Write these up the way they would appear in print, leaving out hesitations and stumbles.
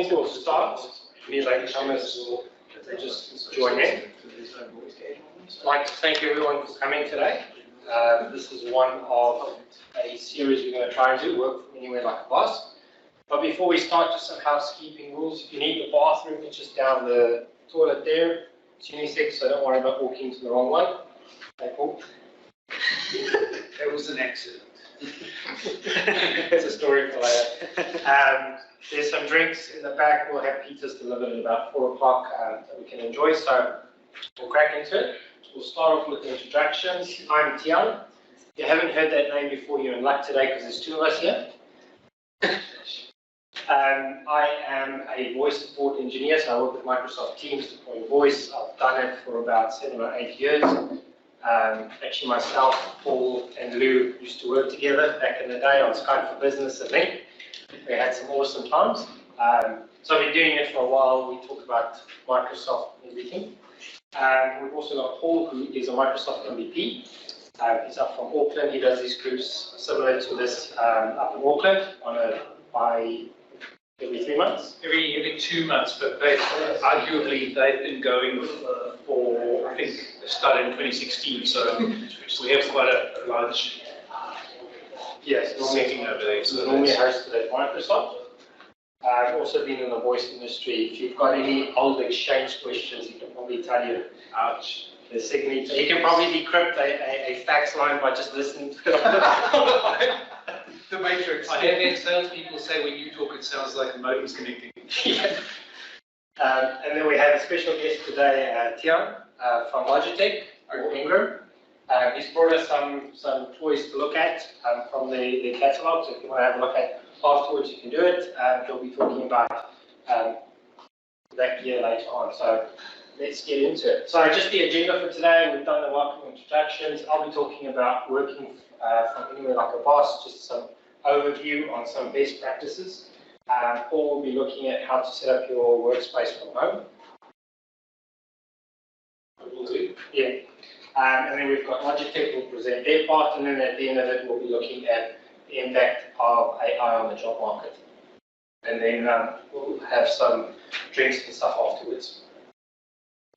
think we'll start. Me, like Thomas, will just join in. I'd like to thank everyone for coming today. This is one of a series we're going to try and do, work from anywhere like a boss. But before we start, just some housekeeping rules. If you need the bathroom, it's just down the toilet there. It's unisex, so don't worry about walking to the wrong one. Okay, cool. That was an accident. It's a story for later. There's some drinks in the back. We'll have pizzas delivered at about 4 o'clock that we can enjoy. So we'll crack into it. We'll start off with introductions. I'm Tiaan. If you haven't heard that name before, you're in luck today because there's two of us here. I am a voice support engineer, so I work with Microsoft Teams deploying voice. I've done it for about 7 or 8 years. Actually, myself, Paul, and Lou used to work together back in the day on Skype for Business and Link. We had some awesome times. So I've been doing it for a while. We talk about Microsoft and everything. We've also got Paul, who is a Microsoft MVP. He's up from Auckland. He does these groups similar to this up in Auckland by every 3 months? Every 2 months, but arguably they've been going for, I think, they started in 2016, so we have quite a large setting over there. So normally hosted at Microsoft. I've also been in the voice industry. If you've got any old exchange questions, he can probably tell you. Ouch. The signature. You can probably decrypt a fax line by just listening to it. The Matrix. I have had salespeople say when you talk, it sounds like a modem's connecting. Yeah. And then we have a special guest today, Tiaan from Logitech, or Ingram. He's brought us some toys to look at from the catalogue, so if you want to have a look at afterwards, you can do it. He'll be talking about that gear later on. So let's get into it. So just the agenda for today, we've done the welcome introductions. I'll be talking about working from anywhere like a boss, just some overview on some best practices. Paul will be looking at how to set up your workspace from home. Yeah. And then we've got Logitech will present their part, and then at the end of it, we'll be looking at the impact of AI on the job market. And then we'll have some drinks and stuff afterwards.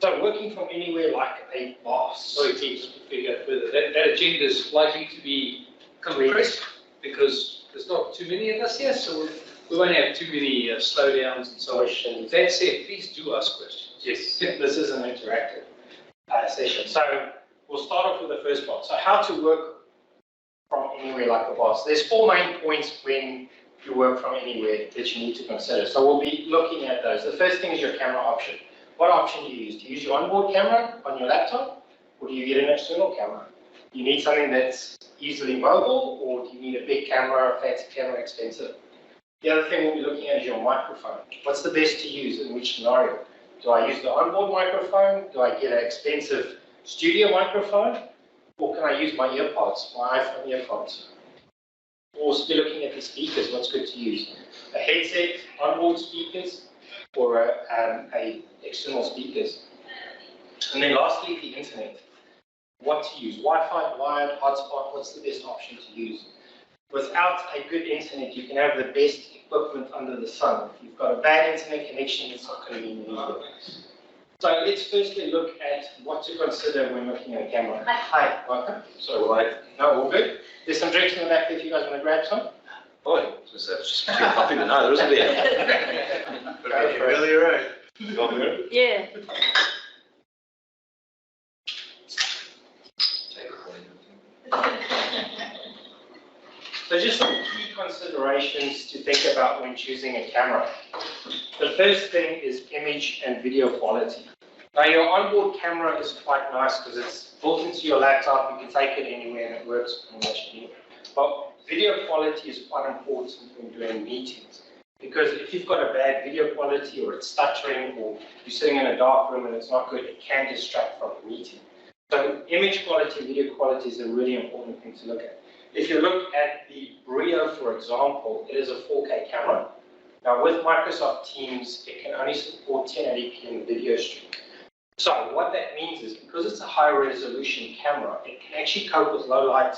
So working from anywhere like a boss. Sorry, Tim, just to figure out further, that agenda is likely to be compressed because there's not too many of us here, so we won't have too many slowdowns and so on. That said, please do ask questions. Yes, this is an interactive session. So we'll start off with the first part. So how to work from anywhere like a boss. There's 4 main points when you work from anywhere that you need to consider. So we'll be looking at those. The first thing is your camera option. What option do you use? Do you use your onboard camera on your laptop, or do you get an external camera? Do you need something that's easily mobile, or do you need a big camera, a fancy camera, expensive? The other thing we'll be looking at is your microphone. What's the best to use in which scenario? Do I use the onboard microphone? Do I get an expensive studio microphone? Or can I use my earpods, my iPhone earpods? We'll also be looking at the speakers, what's good to use. A headset, onboard speakers, or a external speakers. And then lastly, the internet. What to use, Wi-Fi, wired, hotspot, what's the best option to use? Without a good internet, you can have the best equipment under the sun. If you've got a bad internet connection, it's not going to be any good. So let's firstly look at what to consider when looking at a camera. Hi, welcome. So right. No, all good. There's some drinks in the back if you guys want to grab some. Oh, it's just too coffee to know, isn't it? Go Really right. You want me? Yeah. So just some key considerations to think about when choosing a camera. The first thing is image and video quality. Now your onboard camera is quite nice because it's built into your laptop, you can take it anywhere and it works pretty much anywhere. But video quality is quite important when doing meetings. Because if you've got a bad video quality or it's stuttering or you're sitting in a dark room and it's not good, it can distract from the meeting. So image quality, video quality is a really important thing to look at. If you look at the Brio, for example, it is a 4K camera. Now with Microsoft Teams, it can only support 1080p in the video stream. So what that means is because it's a high resolution camera, it can actually cope with low light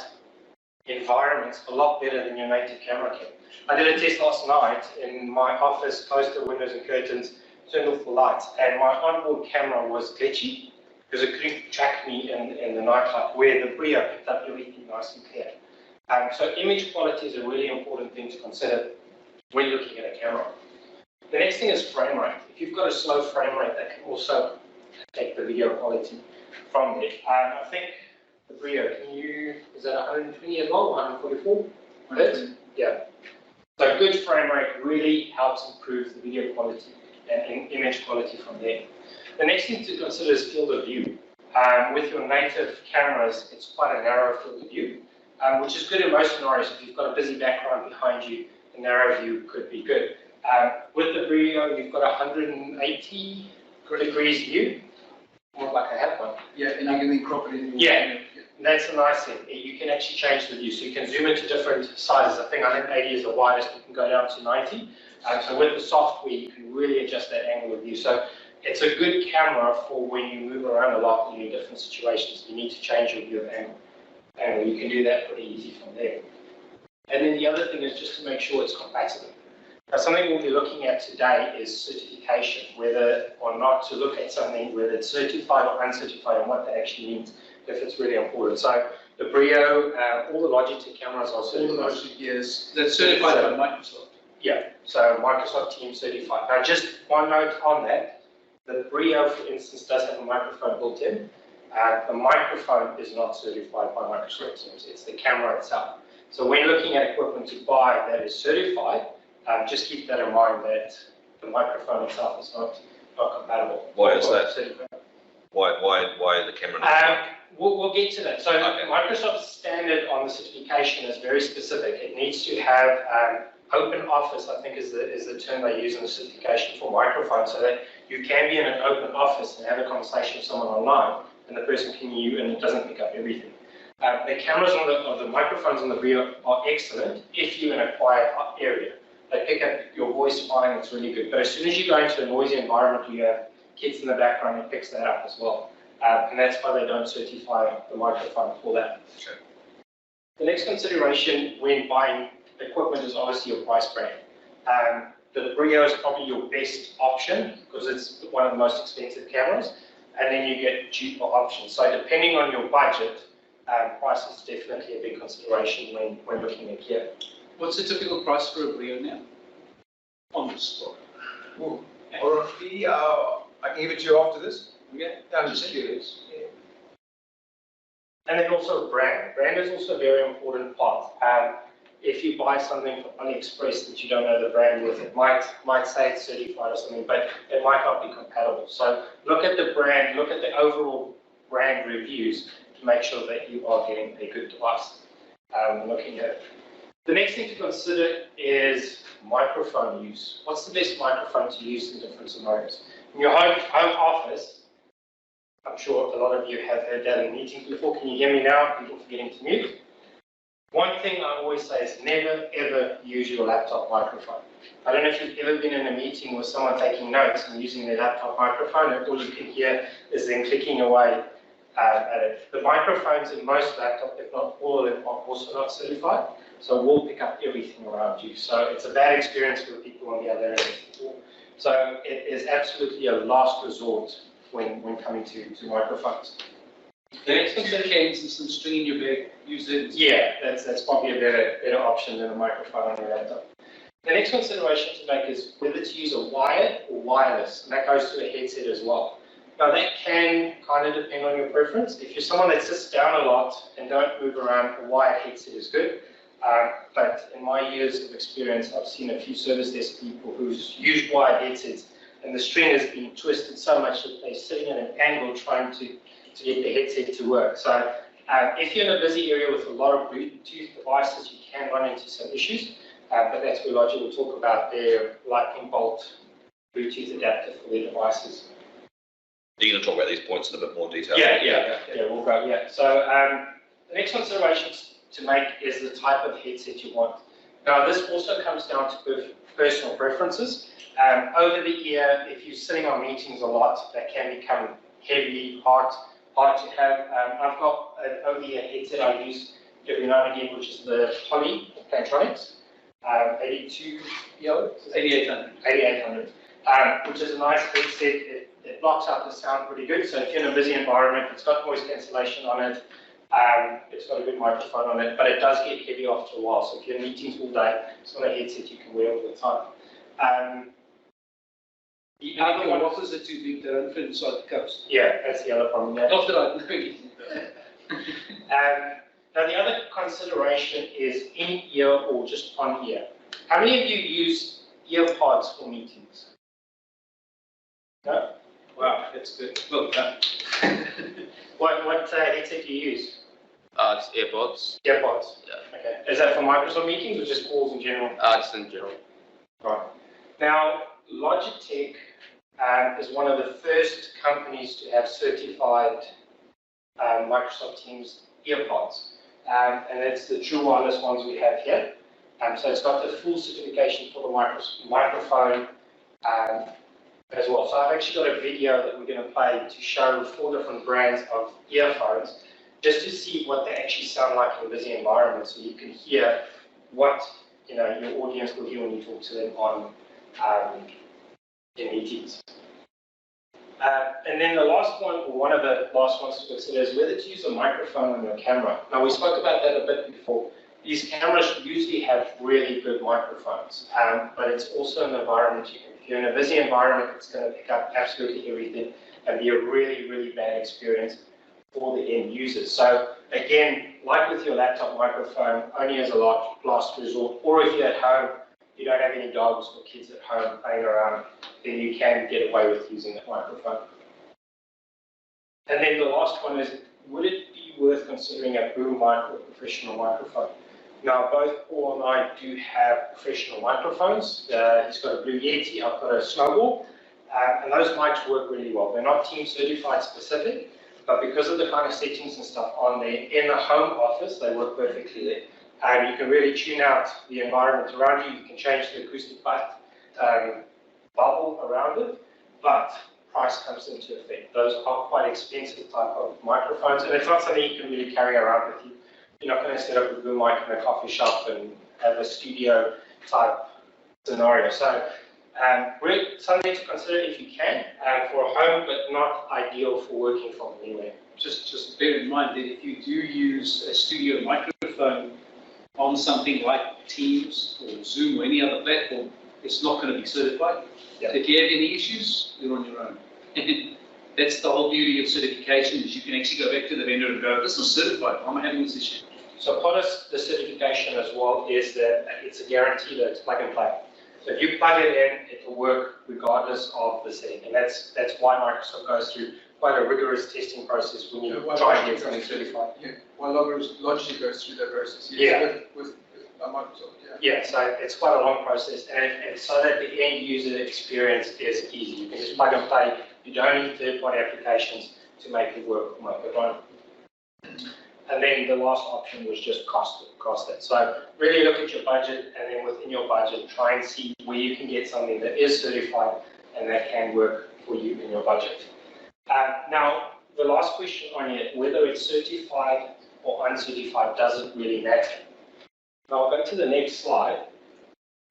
environments a lot better than your native camera can. I did a test last night in my office, closed the windows and curtains, turned off the lights, and my onboard camera was glitchy because it couldn't track me in the nightlight, where the Brio picked up everything nice and clear. So image quality is a really important thing to consider when looking at a camera. The next thing is frame rate. If you've got a slow frame rate, that can also affect the video quality from there. I think the Brio, is that 120 as well, 144? Yeah. So good frame rate really helps improve the video quality and image quality from there. The next thing to consider is field of view. With your native cameras, it's quite a narrow field of view, which is good in most scenarios. If you've got a busy background behind you, a narrow view could be good. With the Brio, you've got 180 degrees view, more like I have one. Yeah, and you can then crop it in. Yeah, that's a nice thing. You can actually change the view, so you can zoom into different sizes. I think 180 is the widest, you can go down to 90. So with the software, you can really adjust that angle of view. So it's a good camera for when you move around a lot in different situations. You need to change your view of angle. You can do that pretty easy from there. And then the other thing is just to make sure it's compatible. Now, something we'll be looking at today is certification, whether or not to look at something, whether it's certified or uncertified, and what that actually means, if it's really important. So the Brio, all the Logitech cameras are certified. Yes, that's certified by Microsoft. Yeah, so Microsoft Team certified. Now, just one note on that. The Brio, for instance, does have a microphone built in. The microphone is not certified by Microsoft Teams. It's the camera itself. So when looking at equipment to buy that is certified, just keep that in mind that the microphone itself is not compatible. Why is that? Why the camera not? We'll get to that. So Okay. Microsoft's standard on the certification is very specific. It needs to have open office, I think is the term they use in the certification for microphones, so that you can be in an open office and have a conversation with someone online, and the person can hear you and it doesn't pick up everything. The cameras of the microphones on the Brio are excellent if you're in a quiet area. They pick up your voice fine, it's really good. But as soon as you go into a noisy environment where you have kids in the background, it picks that up as well. And that's why they don't certify the microphone for that. Sure. The next consideration when buying equipment is obviously your price brand. The Brio is probably your best option because it's one of the most expensive cameras, and then you get cheaper options. So depending on your budget, price is definitely a big consideration when looking at gear. What's the typical price for a Brio now? On the spot. Or I can give it to you after this. Okay. I'm just curious. And then also brand. Brand is also a very important part. If you buy something from AliExpress that you don't know the brand with, it might say it's certified or something, but it might not be compatible. So look at the brand, look at the overall brand reviews to make sure that you are getting a good device. Looking at it. The next thing to consider is microphone use. What's the best microphone to use in different scenarios? In your home office, I'm sure a lot of you have heard that in meetings before. Can you hear me now? People forgetting to mute. One thing I always say is never ever use your laptop microphone. I don't know if you've ever been in a meeting with someone taking notes and using their laptop microphone, and all you can hear is them clicking away at it. The microphones in most laptops, if not all of them, are also not certified, so it will pick up everything around you. So it's a bad experience for people on the other end of the floor. So it is absolutely a last resort when coming to microphones. The next cables and some string in your bag, use it. Yeah, that's probably a better option than a microphone on your laptop. The next consideration to make is whether to use a wired or wireless, and that goes to a headset as well. Now that can kind of depend on your preference. If you're someone that sits down a lot and don't move around, a wired headset is good. But in my years of experience, I've seen a few service desk people who've used wired headsets, and the string has been twisted so much that they're sitting at an angle trying to get the headset to work. So if you're in a busy area with a lot of Bluetooth devices, you can run into some issues, but that's where Logi will talk about their lightning bolt Bluetooth adapter for their devices. Are you going to talk about these points in a bit more detail? Yeah, we'll go, yeah. So the next consideration to make is the type of headset you want. Now this also comes down to personal preferences. Over the year, if you're sitting on meetings a lot, that can become heavy, hard to have. I've got an over-ear headset I use every now and again, which is the Plantronics. 82 euro, 8800. 8800, which is a nice headset. It blocks out the sound pretty good. So if you're in a busy environment, it's got noise cancellation on it. It's got a good microphone on it, but it does get heavy after a while. So if you're in meetings all day, it's not a headset you can wear all the time. The other one, what is it too big? They don't fit inside the cups. yeah, that's the other problem. Yeah. Not that I know anything about it. Now the other consideration is in ear or just on ear. How many of you use ear pods for meetings? No? Wow, that's good. Well done. What headset do you use? It's AirPods. Earpods. Yeah. Okay. Is that for Microsoft meetings or just calls in general? Just in general. Right. Now, Logitech is one of the first companies to have certified Microsoft Teams earpods. And it's the true wireless ones we have here. So it's got the full certification for the microphone as well. So I've actually got a video that we're going to play to show 4 different brands of earphones, just to see what they actually sound like in busy environments, so you can hear what your audience will hear when you talk to them on in meetings. And then the last one, or one of the last ones to consider, is whether to use a microphone on your camera. Now, we spoke about that a bit before. These cameras usually have really good microphones, but it's also an environment if you're in a busy environment, it's going to pick up absolutely everything and be a really, really bad experience for the end users. So again, like with your laptop microphone, only as a last resort, or if you're at home, you don't have any dogs or kids at home playing around, then you can get away with using that microphone. And then the last one is, would it be worth considering a boom mic or professional microphone? Now, both Paul and I do have professional microphones. He's got a Blue Yeti, I've got a Snowball, and those mics work really well. They're not team certified specific, but because of the kind of settings and stuff on there, in the home office, they work perfectly there. And you can really tune out the environment around you. You can change the acoustic bubble around it, but price comes into effect. Those are quite expensive type of microphones, and it's not something you can really carry around with you. You're not going to set up a boom mic in a coffee shop and have a studio type scenario. So something to consider if you can for a home, but not ideal for working from anywhere. Just bear in mind that if you do use a studio microphone on something like Teams or Zoom or any other platform, it's not going to be certified. Yeah. So if you have any issues, you're on your own. That's the whole beauty of certification, is you can actually go back to the vendor and go, this is certified, I'm having this issue. So part of the certification as well is that it's a guarantee that it's plug and play. So if you plug it in, it will work regardless of the setting. And that's why Microsoft goes through quite a rigorous testing process when you try and get something certified. Yeah, while Logitech goes through that process. Yeah. With Microsoft, yeah. Yeah, so it's quite a long process, and so that the end user experience is easy. You can just plug and play. You don't need third-party applications to make it work on microphone. And then the last option was just cost it. So really look at your budget, and then within your budget, try and see where you can get something that is certified and that can work for you in your budget. Now, the last question on here, whether it's certified or uncertified doesn't really matter. Now I'll go to the next slide.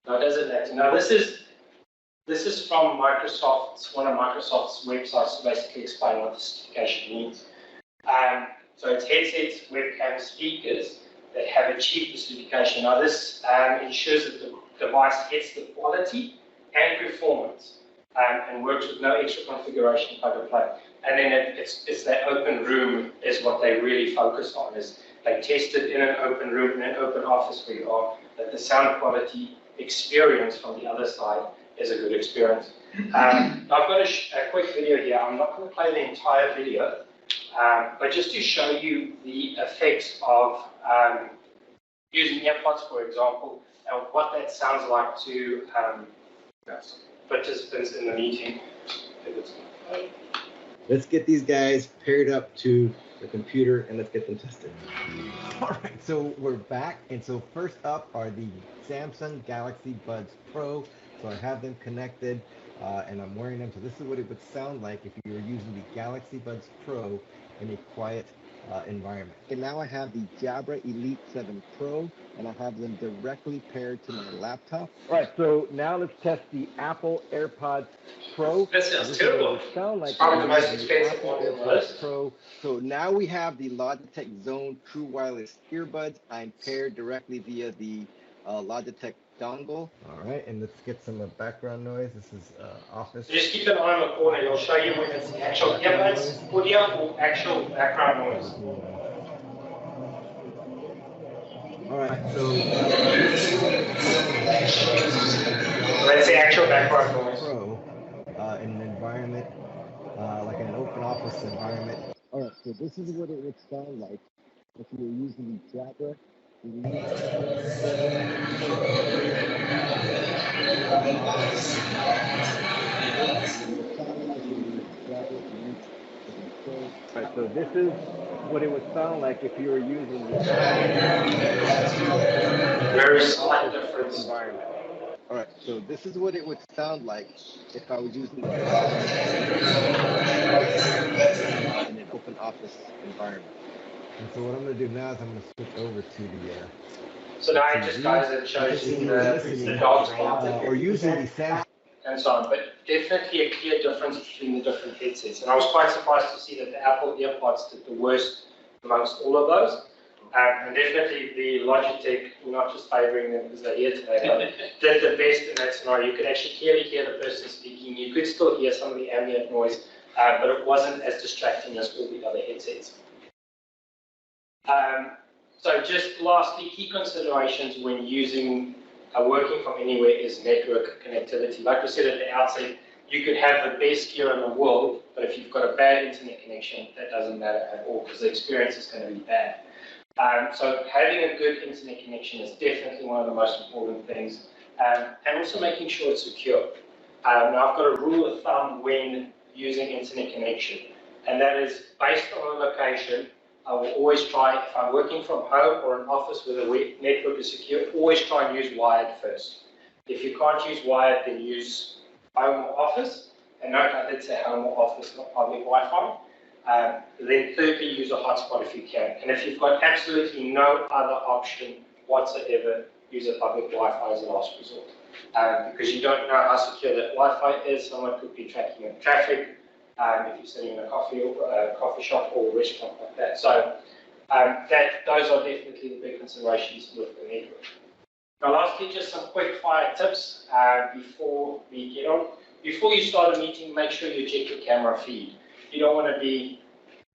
Now, does it matter? Now, this is from Microsoft's, one of Microsoft's websites to basically explain what the certification means. So it's headsets, webcams, speakers that have achieved the certification. Now, this ensures that the device gets the quality and performance and works with no extra configuration plug and play. And then it's that open room is what they really focus on, is they test it in an open room, in an open office where you are, that the sound quality experience from the other side is a good experience. I've got a quick video here. I'm not going to play the entire video, but just to show you the effects of using AirPods, for example, and what that sounds like to participants in the meeting. Let's get these guys paired up to the computer and let's get them tested. All right, so we're back. And so first up are the Samsung Galaxy Buds Pro. So I have them connected and I'm wearing them. So this is what it would sound like if you were using the Galaxy Buds Pro in a quiet environment. And now I have the Jabra Elite 7 Pro, and I have them directly paired to my laptop. All right, so now let's test the Apple AirPods Pro. That sounds This terrible. is what it sounds like. Probably the most The expensive Apple one on the AirPods list. Pro. So now we have the Logitech Zone True Wireless earbuds. I'm paired directly via the Logitech dongle. All right, and let's get some background noise. This is office. So just keep an eye on the corner, it'll show you when it's the actual earbuds, audio, or actual background noise. All right, so That's the actual background noise. Pro in an environment like an open office environment. All right, so this is what it would sound like if you were using the Jabra Elite 7. All right, so this is what it would sound like if you were using the Very slight difference. environment. All right, so this is what it would sound like if I was using the in an open office environment. And so what I'm going to do now is I'm going to switch over to the So now it just goes and shows you the dogs or using the Samsung. and so on, but definitely a clear difference between the different headsets. And I was quite surprised to see that the Apple AirPods did the worst amongst all of those. And definitely the Logitech, we're not just favoring them because they're here today, but did the best in that scenario. You could actually clearly hear the person speaking. You could still hear some of the ambient noise, but it wasn't as distracting as all the other headsets. So just lastly, key considerations when using working from anywhere is network connectivity. Like we said at the outset, you could have the best gear in the world, but if you've got a bad internet connection, that doesn't matter at all because the experience is going to be bad. So having a good internet connection is definitely one of the most important things, and also making sure it's secure. Now I've got a rule of thumb when using internet connection, and that is based on the location. I will always try, if I'm working from home or an office where the network is secure, always try and use wired first. If you can't use wired, then use home or office. And note I did say home or office, not public Wi-Fi. Then thirdly, use a hotspot if you can. And if you've got absolutely no other option whatsoever, use a public Wi-Fi as a last resort. Because you don't know how secure that Wi-Fi is. Someone could be tracking your traffic. If you're sitting in a coffee shop or a restaurant like that. So those are definitely the big considerations with the network. Now lastly, just some quick fire tips before we get on. Before you start a meeting, make sure you check your camera feed. You don't want to be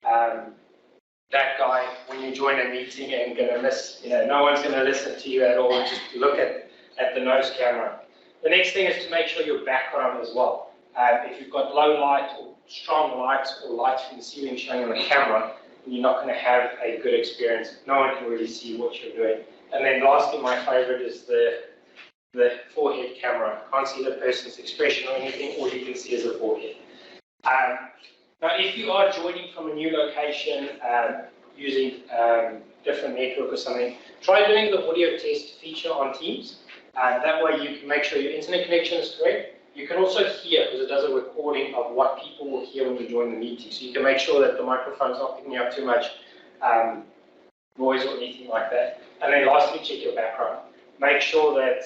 that guy when you join a meeting and going to miss, no one's going to listen to you at all, just look at the nose camera. The next thing is to make sure your background as well. If you've got low light or strong lights or lights from the ceiling showing on the camera, you're not going to have a good experience. No one can really see what you're doing. And then lastly, my favorite is the forehead camera. Can't see the person's expression or anything, all you can see is the forehead. Now, if you are joining from a new location using different network or something, try doing the audio test feature on Teams. That way you can make sure your internet connection is correct. You can also hear, because it does a recording of what people will hear when you join the meeting. So you can make sure that the microphone's not picking up too much noise or anything like that. And then lastly, check your background. Make sure that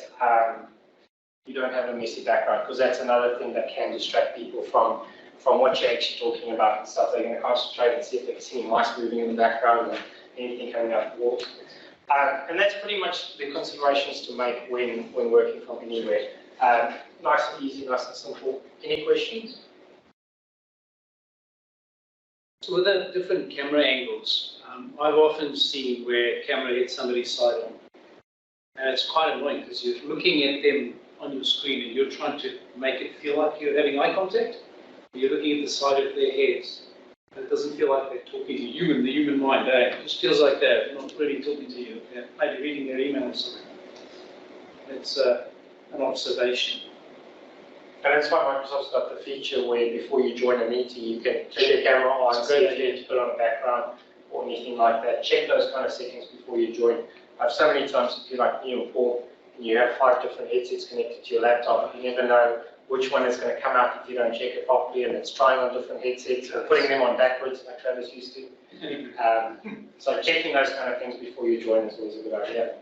you don't have a messy background, because that's another thing that can distract people from what you're actually talking about and stuff. They're going to concentrate and see if they can see any mice moving in the background or anything coming out the walls. And that's pretty much the considerations to make when working from anywhere. Nice and easy, nice and simple. Any questions? So with the different camera angles, I've often seen where a camera hits somebody's side on. And it's quite annoying because you're looking at them on your screen and you're trying to make it feel like you're having eye contact. You're looking at the side of their heads. And it doesn't feel like they're talking to you in the human mind. It just feels like they're not really talking to you. They're maybe reading their email or something. It's an observation. And that's why Microsoft's got the feature where before you join a meeting, you can turn your camera on, see if you need to put on a background or anything like that. Check those kind of settings before you join. I've so many times, if you're like me or Paul, You have 5 different headsets connected to your laptop. You never know which one is going to come out if you don't check it properly, and it's trying on different headsets or putting them on backwards like Travis used to. So checking those kind of things before you join is always a good idea.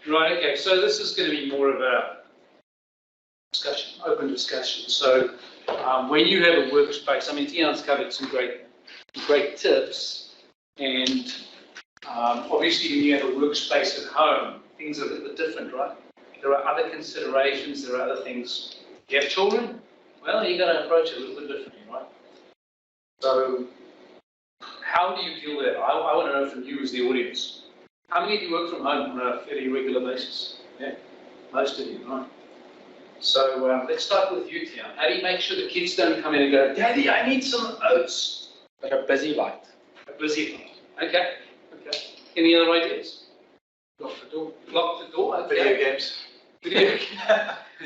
Right, okay, so this is going to be more of a discussion, open discussion. So when you have a workspace, I mean, Tiaan's covered some great tips, and obviously when you have a workspace at home, things are a little bit different, right? There are other considerations, there are other things. You have children? Well, you've got to approach it a little bit differently, right? So how do you deal with it? I want to know from you as the audience. How many of you work from home on a fairly regular basis? Yeah, most of you, right? So let's start with you, Tiaan. How do you make sure the kids don't come in and go, Daddy, I need some oats? Like a busy light. A busy light. Okay. Any other ideas? Lock the door. Lock the door, okay. Video games. Video games.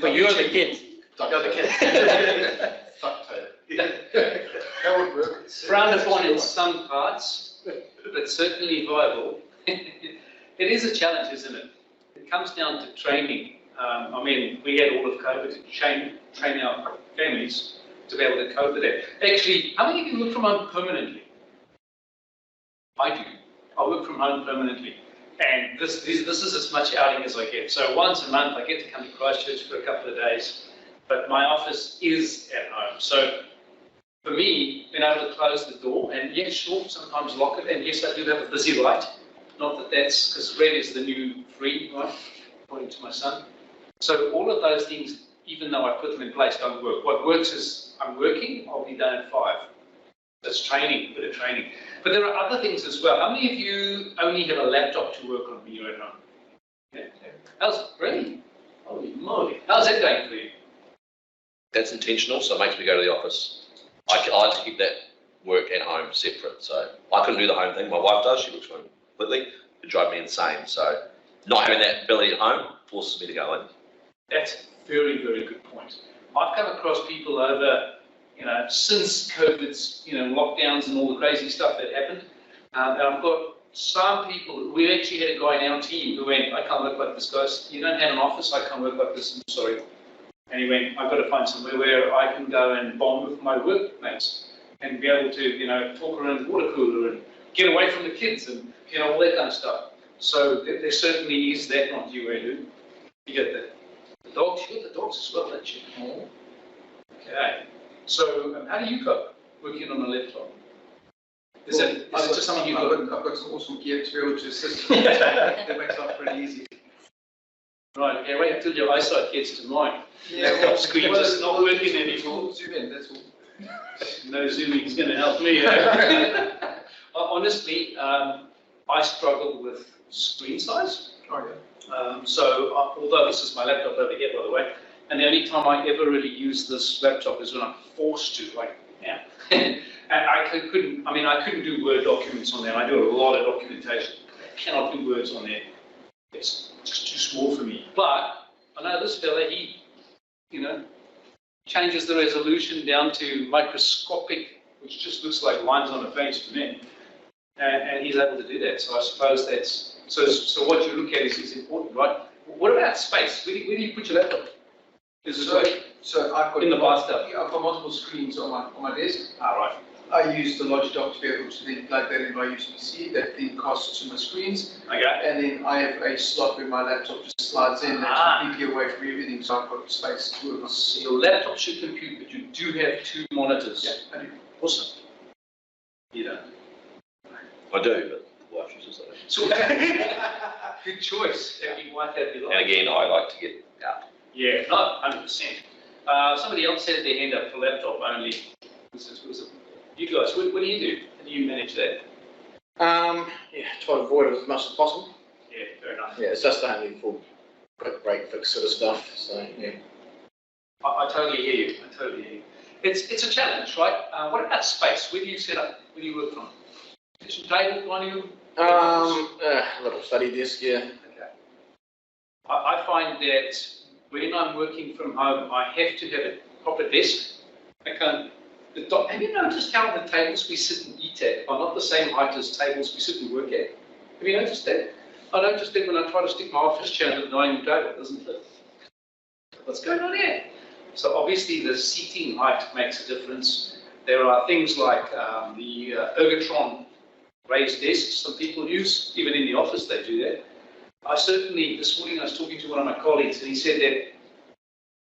But you're the kids. You're the kids. Fuck that. That would work. Frowned upon in some parts, but certainly viable. It is a challenge, isn't it? It comes down to training. I mean, we had all of COVID to train our families to be able to cope with it. Actually, how many of you work from home permanently? I do. I work from home permanently. And this is as much outing as I get. So once a month, I get to come to Christchurch for a couple of days. But my office is at home. So for me, being able to close the door, and yes, sure, sometimes lock it, and yes, I do have a busy light. Not that that's, because red is the new green, right, according to my son. So all of those things, even though I put them in place, don't work. What works is I'm working, I'll be done at 5. That's training, a bit of training. But there are other things as well. How many of you only have a laptop to work on when you're at home? Yeah. Really? Holy moly. How's that going for you? That's intentional, so it makes me go to the office. I like to keep that work and home separate, so I couldn't do the home thing. My wife does, she looks for it completely. It drives me insane, so not having that ability at home forces me to go in. That's a very, very good point. I've come across people over, since COVID's, lockdowns and all the crazy stuff that happened, and I've got some people, we actually had a guy in our team who went, I can't work like this, guys. You don't have an office, I can't work like this, I'm sorry. And he went, I've got to find somewhere where I can go and bond with my workmates and be able to, talk around the water cooler and get away from the kids and, all that kind of stuff. So there certainly is that, not you, Edu. You get the dogs, you got the dogs as well, don't you? Okay. So how do you cope working on a laptop? Is it just something you got? I've got some awesome gear to be able to assist. That makes life pretty easy. Right, okay, wait until your eyesight gets to mine. Yeah, Laptop screen just not working anymore. Zoom in, that's all. No zooming is going to help me. Honestly, I struggle with screen size. Oh, yeah. So although this is my laptop over here, by the way, and the only time I ever really use this laptop is when I'm forced to, like, yeah. And I couldn't do Word documents on there. I do a lot of documentation. I cannot do words on there. It's just too small for me. But I know this fella, he, changes the resolution down to microscopic, which just looks like lines on a page to me. And he's able to do that. So I suppose that's, so what you look at is important, right? What about space? Where do you put your laptop? So I've got in the bathtub. Yeah, I've got multiple screens on my desk. Right. I use the Logitech to be able to then plug that in my USB-C that then casts to my screens. Okay. And then I have a slot where my laptop just slides in that's completely away from everything, so I've got space to work on. So your laptop should compute, but you do have 2 monitors. Yeah, I do. Awesome. You don't. I do, but the wife uses it. So, good choice. Having wife have your And again, I like to get out. Yeah, not 100%. Somebody else had their hand up for laptop only. You guys, what do you do? How do you manage that? Yeah, try to avoid it as much as possible. Yeah, fair enough. Yeah, it's just only for quick break fix sort of stuff. So yeah. I totally hear you. It's a challenge, right? What about space? Where do you set up? Where do you work from? Kitchen table, one of you? A little study desk, yeah. Okay. I find that when I'm working from home, I have to have a proper desk. I can't. Have you noticed how the tables we sit and eat at are not the same height as tables we sit and work at? Have you noticed that? I noticed that when I try to stick my office chair at the dining table, it doesn't fit. What's going on here? So obviously the seating height makes a difference. There are things like the ergotron raised desks some people use, even in the office they do that. I certainly, this morning I was talking to one of my colleagues and he said that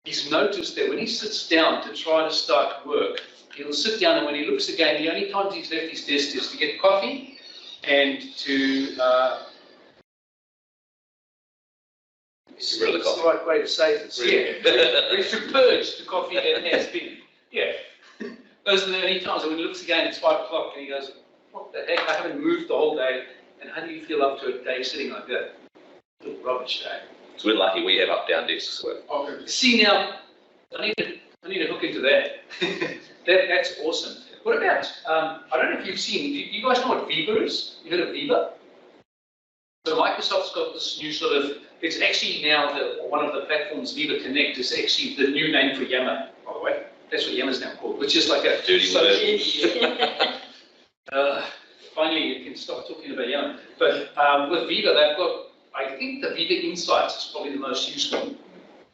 he's noticed that when he sits down to try to start work, he'll sit down and when he looks again, the only times he's left his desk is to get coffee and to it's the right way to say this. Yeah, to purge the coffee that has been. Yeah, those are the only times. And when he looks again, it's 5 o'clock, and he goes, "What the heck? I haven't moved the whole day." And how do you feel up to a day sitting like that? Little rubbish day. So we're lucky we have up-down desks. See now, I need to hook into that. That's awesome. What about? I don't know if you've seen. Do you guys know what Viva is? You heard of Viva? So Microsoft's got this new sort of. It's actually now one of the platforms, Viva Connect, is actually the new name for Yammer, by the way. That's what Yammer's now called, which is like a dirty word. Finally, you can stop talking about Yammer. But with Viva, they've got, I think the Viva Insights is probably the most useful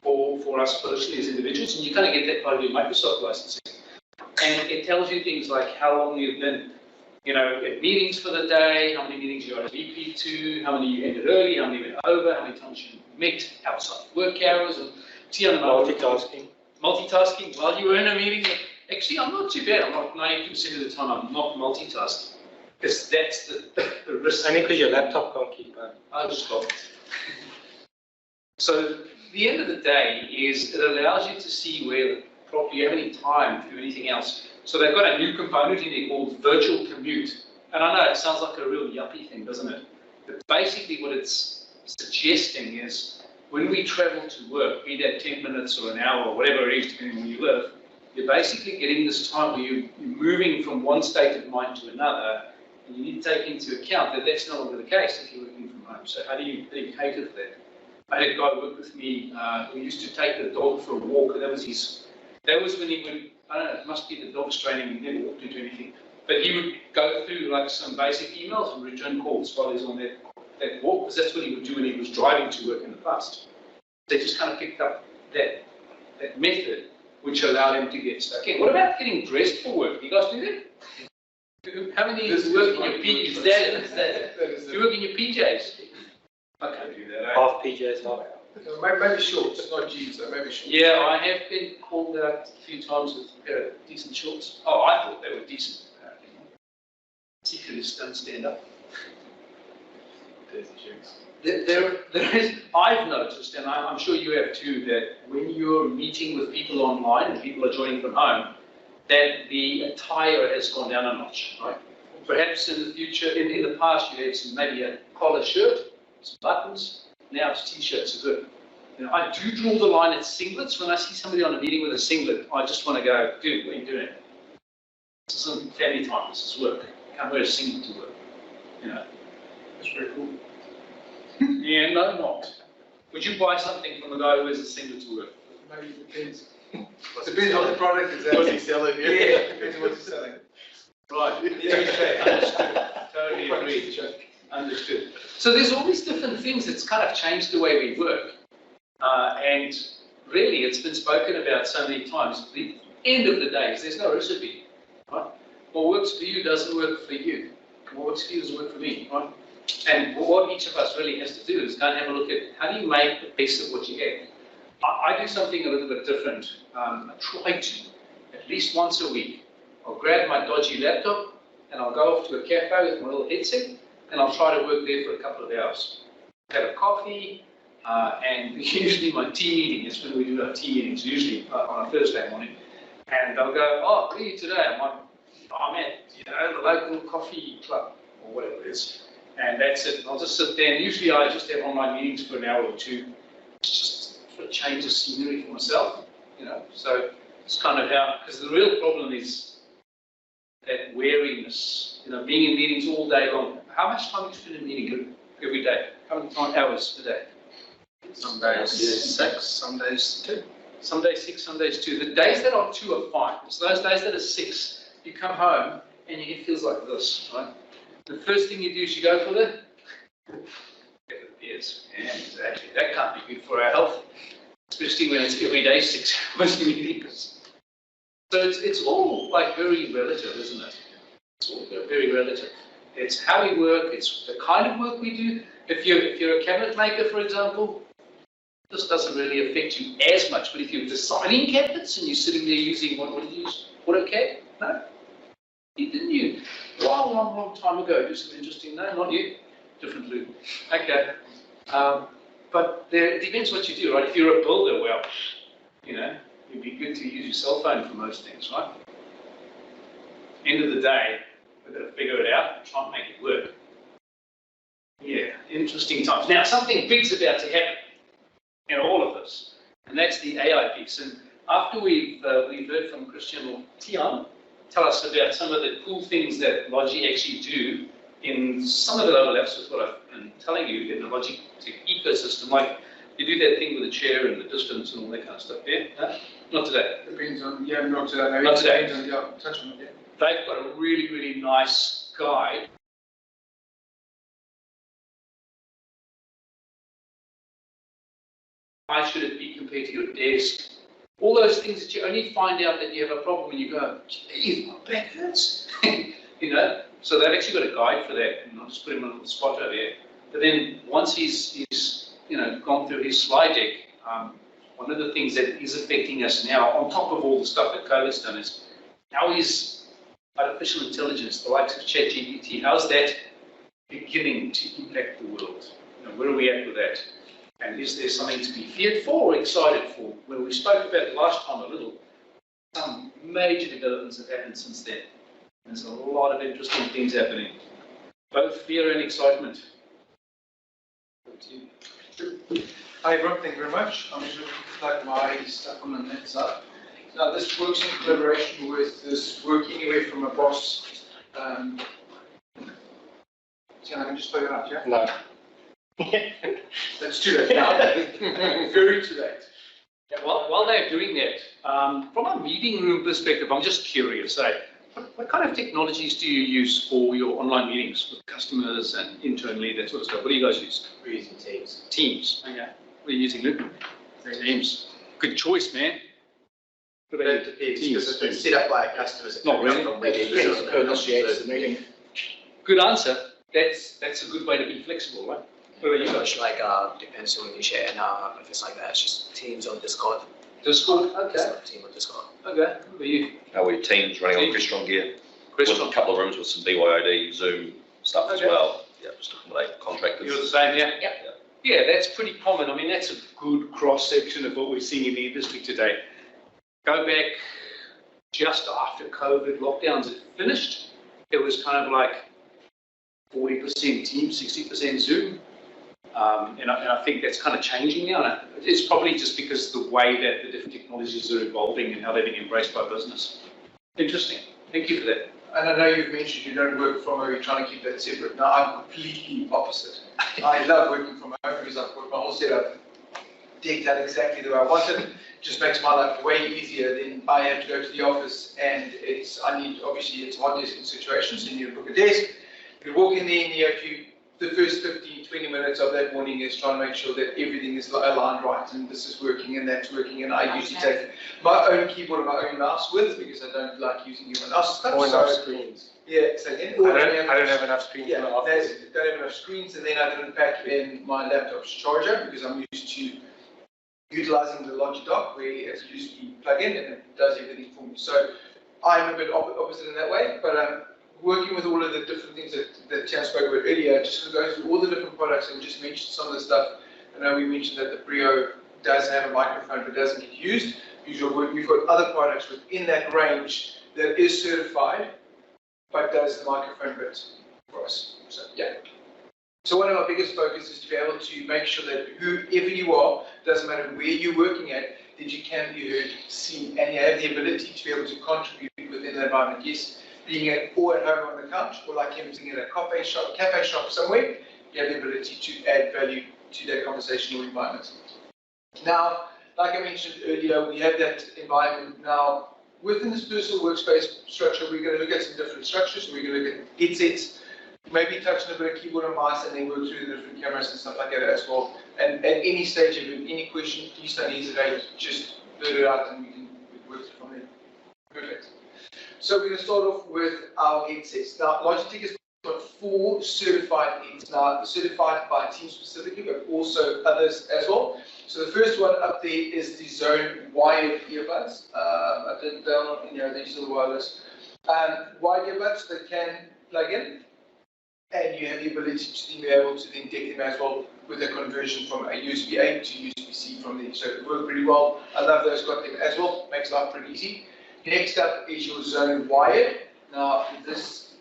for us personally as individuals, and you kind of get that by doing Microsoft licensing. And it tells you things like how long you've been, at meetings for the day, how many meetings you RSVP to, how many you ended early, how many went over, how many times you met outside work hours, and Tiaan and I multitasking while you were in a meeting. Actually, I'm not too bad. I'm not 92% of the time. I'm not multitasking because that's the risk. Only because your laptop can't keep up. I'll just stop. So the end of the day is it allows you to see where probably you have any time to do anything else. So they've got a new component in there called virtual commute. And I know it sounds like a real yuppie thing, doesn't it? But basically what it's suggesting is when we travel to work, be that 10 minutes or an hour or whatever it is, depending on where you live, you're basically getting this time where you're moving from one state of mind to another, and you need to take into account that that's no longer the case if you're working from home. So how do you cater for that? I had a guy work with me who used to take the dog for a walk, and that was when he would, I don't know, it must be the dog's training, he never walked into anything, but he would go through like some basic emails and return calls while he's on that walk, because that's what he would do when he was driving to work in the past. They just kind of picked up that method, which allowed him to get stuck in. What about getting dressed for work? Do you guys do that? How many of you work in your PJs? Do you work in your PJs? I can't do that. Half PJs, half. Maybe shorts, not jeans, though, maybe shorts. Yeah, I have been called out a few times with a pair of decent shorts. Oh, I thought they were decent. Particularly don't stand up. There is, I've noticed, and I'm sure you have too, that when you're meeting with people online and people are joining from home, that the attire has gone down a notch, right? Perhaps in the future, in the past, you had maybe a collar shirt, some buttons. Now it's t-shirts are good. I do draw the line at singlets. When I see somebody on a meeting with a singlet, I just want to go, dude, what are you doing? This isn't family time, this is work. You can't wear a singlet to work. That's very cool. Yeah, no, not. Would you buy something from a guy who wears a singlet to work? Maybe it depends. Depends on the product is. What's he selling? Yeah, depends what he's selling. Right. Yeah, understood. Totally agree. Understood. So there's all these different things that's kind of changed the way we work. And really, it's been spoken about so many times. The end of the day is there's no recipe. Right? What works for you doesn't work for you. What works for you doesn't work for me. Right? And what each of us really has to do is go and have a look at how do you make the best of what you have. I do something a little bit different. I try to, at least once a week. I'll grab my dodgy laptop and I'll go off to a cafe with my little headset and I'll try to work there for a couple of hours. Have a coffee, and usually my tea meeting is when we do our tea meetings, usually on a Thursday morning. And they'll go, oh, what are you today? I'm like, I'm at, the local coffee club or whatever it is. And that's it. I'll just sit there, and usually I just have online meetings for an hour or two, just for a change of scenery for myself, So it's kind of how, because the real problem is that weariness, being in meetings all day long. How much time do you spend in a meeting every day? How many hours a day? Some days 6, some days 2. Some days 6, some days 2. The days that are 2 are fine. It's those days that are 6, you come home and it feels like this, right? The first thing you do is you go for the is. And exactly, that can't be good for our health, especially when it's every day 6 hours meetings. So it's all like very relative, isn't it? It's all very relative. It's how we work, it's the kind of work we do. If you're a cabinet maker, for example, this doesn't really affect you as much. But if you're designing cabinets and you're sitting there using, what did you use? AutoCAD? No? Didn't you? Long time ago, do some interesting, no, not you. Different loop. Okay. But it depends what you do, right? If you're a builder, well, you know, it'd be good to use your cell phone for most things, right? End of the day, we've got to figure it out and try and make it work. Yeah, interesting times. Now, something big's about to happen in all of this, and that's the AI piece. And after we've heard from Christian or Tiaan, tell us about some of the cool things that Logi actually do in some of it overlaps with what I've been telling you in the Logitech ecosystem. Like you do that thing with the chair and the distance and all that kind of stuff. Yeah? No? Not today. Depends on, yeah, not today. Maybe Not today. Depends on, yeah, touch on it, yeah. They've got a really, really nice guide. Why should it be compared to your desk? All those things that you only find out that you have a problem when you go, geez, my back hurts. You know, so they've actually got a guide for that, and I'll just put him on a little spot over here. But then once he's you know, gone through his slide deck, one of the things that is affecting us now, on top of all the stuff that COVID's done, is how is artificial intelligence, the likes of ChatGPT, how's that beginning to impact the world? You know, where are we at with that? And is there something to be feared for or excited for? Well, we spoke about it last time a little. Some major developments have happened since then. There's a lot of interesting things happening, both fear and excitement. Hi everyone, thank you very much. I'm just going to plug my stuff on the net side. Now this works in collaboration with this work anywhere from a boss. Tiaan, I can just plug it up, yeah? No. That's too late now. Very too late. Yeah, while they're doing that, from a meeting room perspective, I'm just curious, what kind of technologies do you use for your online meetings with customers and internally, that sort of stuff? What do you guys use? We're using Teams. Teams. Okay. What are you using, Luke? Teams. Good choice, man. It depends, because it's been set up by our customers. It Not can really. come from web, initiates the meeting. Good answer. That's a good way to be flexible, right? What about you Pretty guys? much like depends on you share, and if it's like that, it's just Teams on Discord. Discord? It's Okay. like Team on Discord. Okay. What about you? Our team's running on Teams. Christchurch gear, Chris? with a couple of rooms with some BYOD, Zoom stuff as Okay. well. Yeah, just to accommodate contractors. You're the same, yeah? Yep. Yeah, that's pretty common. I mean, that's a good cross-section of what we're seeing in the industry today. Go back just after COVID lockdowns had finished, it was kind of like 40% Teams, 60% Zoom. And I think that's kind of changing now. And it's probably just because the way that the different technologies are evolving and how they're being embraced by business. Interesting. Thank you for that. And I know you've mentioned you don't work from home, you're trying to keep that separate. Now I'm completely opposite. I love working from home because I've got my whole setup decked out exactly the way I want it. Just makes my life way easier than I have to go to the office, and obviously it's hard desking situations, so you need to book a desk. You walk in there and the first 15, 20 minutes of that morning is trying to make sure that everything is aligned right, and this is working and that's working, and I usually take my own keyboard and my own mouse with, because I don't like using anyone else's stuff. Or enough So, screens. yeah, so again, I don't have enough screens yeah, in the office. don't have enough screens, and then I didn't pack in my laptop's charger because I'm used to utilizing the Logitech where it's usually plug in and it does everything for me. So I'm a bit opposite in that way, but working with all of the different things that Tiaan spoke about earlier, just to go through all the different products and just mention some of the stuff. I know we mentioned that the Brio does have a microphone but doesn't get used. We've got other products within that range that is certified but does the microphone bit for us. So yeah. So one of our biggest focus is to be able to make sure that whoever you are, doesn't matter where you're working at, that you can be heard, seen, and you have the ability to be able to contribute within the environment. Yes, being at home on the couch, or like him sitting in a cafe shop somewhere, you have the ability to add value to that conversational environment. Now, like I mentioned earlier, we have that environment now. Within this personal workspace structure, we're going to look at some different structures. We're going to look at headsets, maybe touch on a bit of keyboard and mouse and then go through the different cameras and stuff like that as well. And at any stage, if you have any question, please don't hesitate, just blurt it out and we can work it from there. Perfect. So we're going to start off with our headsets. Now, Logitech has got 4 certified headsets. Now, certified by Team specifically, but also others as well. So the first one up there is the Zone wired earbuds. I didn't download any of these, are wireless. Wired earbuds that can plug in, and you have the ability to be able to then deck them as well with a conversion from a USB A to USB-C from there. So it worked pretty well. I love those, got them as well. Makes life pretty easy. Next up is your Zone wired. Now this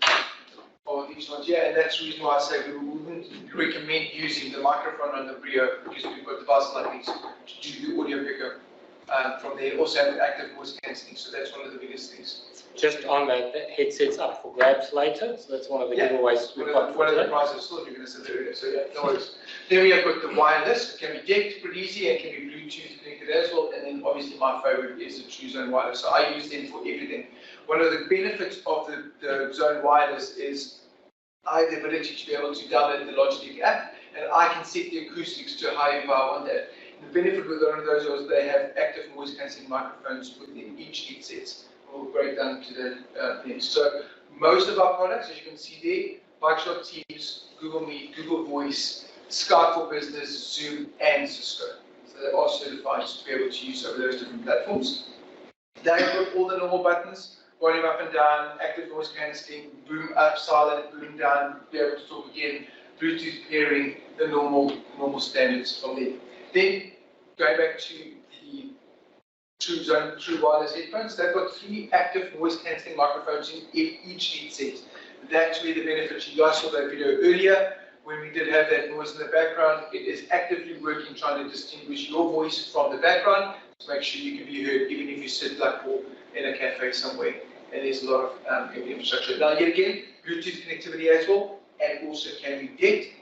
are these ones here, and that's the reason why I say we wouldn't recommend using the microphone on the Brio, because we've got devices like these to do the audio pickup from there. Also have active voice cancelling, so that's one of the biggest things. Just on that headset's up for grabs later, so that's one of the giveaways we've got. One of the prizes, still you're going to sit there, so yeah, no worries. Then we have got the wireless, it can be decked pretty easy and can be Bluetooth connected as well, and then obviously my favorite is the True Zone wireless, so I use them for everything. One of the benefits of the Zone wireless is I have the ability to be able to download the Logitech app, and I can set the acoustics to however I want that. And the benefit with one of those is they have active voice cancelling microphones within each headset. We'll break down to the things. So most of our products, as you can see there, Microsoft Teams, Google Meet, Google Voice, Skype for Business, Zoom, and Cisco. So they are certified to be able to use over those different platforms. They've got all the normal buttons, volume up and down, active voice cancelling, boom up, silent, boom down, be able to talk again, Bluetooth pairing, the normal standards from there. Then going back to the True Zone, True Wireless headphones, they've got 3 active voice cancelling microphones in each headset. That's where the benefit, you guys saw that video earlier, when we did have that noise in the background, it is actively working trying to distinguish your voice from the background to make sure you can be heard even if you sit like in a cafe somewhere and there's a lot of infrastructure. Now yet again, Bluetooth connectivity as well, and also can be decked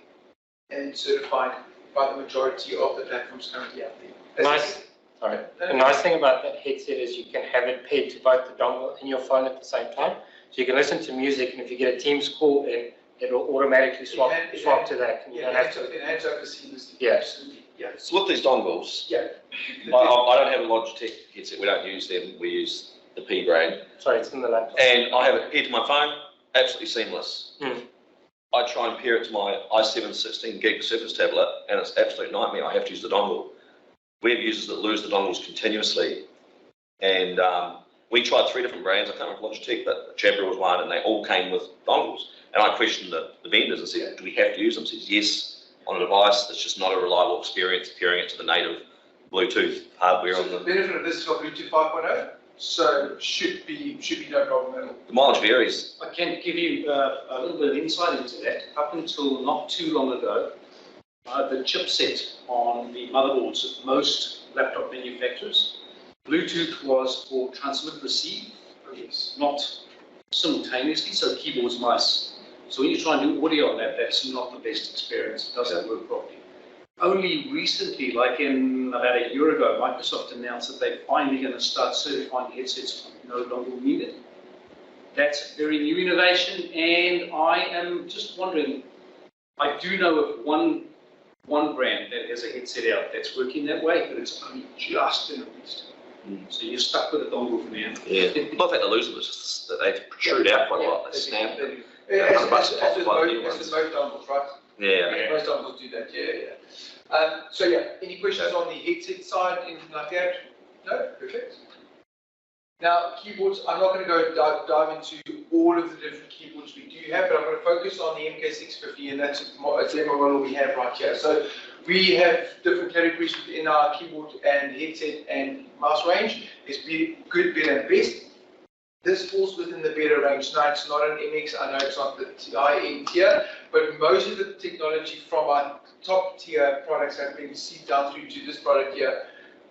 and certified by the majority of the platforms currently out there. The nice thing about that headset is you can have it paired to both the dongle and your phone at the same time. So you can listen to music, and if you get a Teams call in, it will automatically swap to that. And you don't have to. It hands over seamlessly. Yeah. Absolutely. Yeah. So with these dongles, Yeah. I don't have a Logitech headset. We don't use them. We use the P brand. Sorry, it's in the laptop. And I have it paired to my phone. Absolutely seamless. Mm. I try and pair it to my i7 16 gig Surface tablet, and it's an absolute nightmare. I have to use the dongle. We have users that lose the dongles continuously, and we tried 3 different brands. I can't remember Logitech, but Jabra was one, and they all came with dongles. And I questioned the vendors and said, "Do we have to use them?" Says yes, on a device that's just not a reliable experience pairing it to the native Bluetooth hardware So on the the. benefit of this is got Bluetooth 5.0, so should be no problem at all. The mileage varies. I can give you a little bit of insight into that. Up until not too long ago, the chipset on the motherboards of most laptop manufacturers, Bluetooth was for transmit receive, not simultaneously, so keyboards, mice. So when you try and do audio on that, that's not the best experience. It doesn't work properly. Only recently, like in about a year ago, Microsoft announced that they're finally going to start certifying headsets no longer needed. That's a very new innovation, and I am just wondering, I do know of one brand that has a headset out that's working that way, but it's only just been released. So you're stuck with a dongle for now. Yeah. Not that they lose them, it's just that they protrude out quite a lot. They snap. As with most dongles, right? Yeah. Most dongles do that, so yeah, any questions on the headset side, anything like that? No? Perfect. Now, keyboards, I'm not going to go dive into all of the different keyboards we do have, but I'm going to focus on the MK650, and that's a demo model we have right here. So we have different categories within our keyboard and headset and mouse range. It's good, better, and best. This falls within the better range. Now, it's not an MX, I know it's not the high-end tier, but most of the technology from our top-tier products have been received down through to this product here,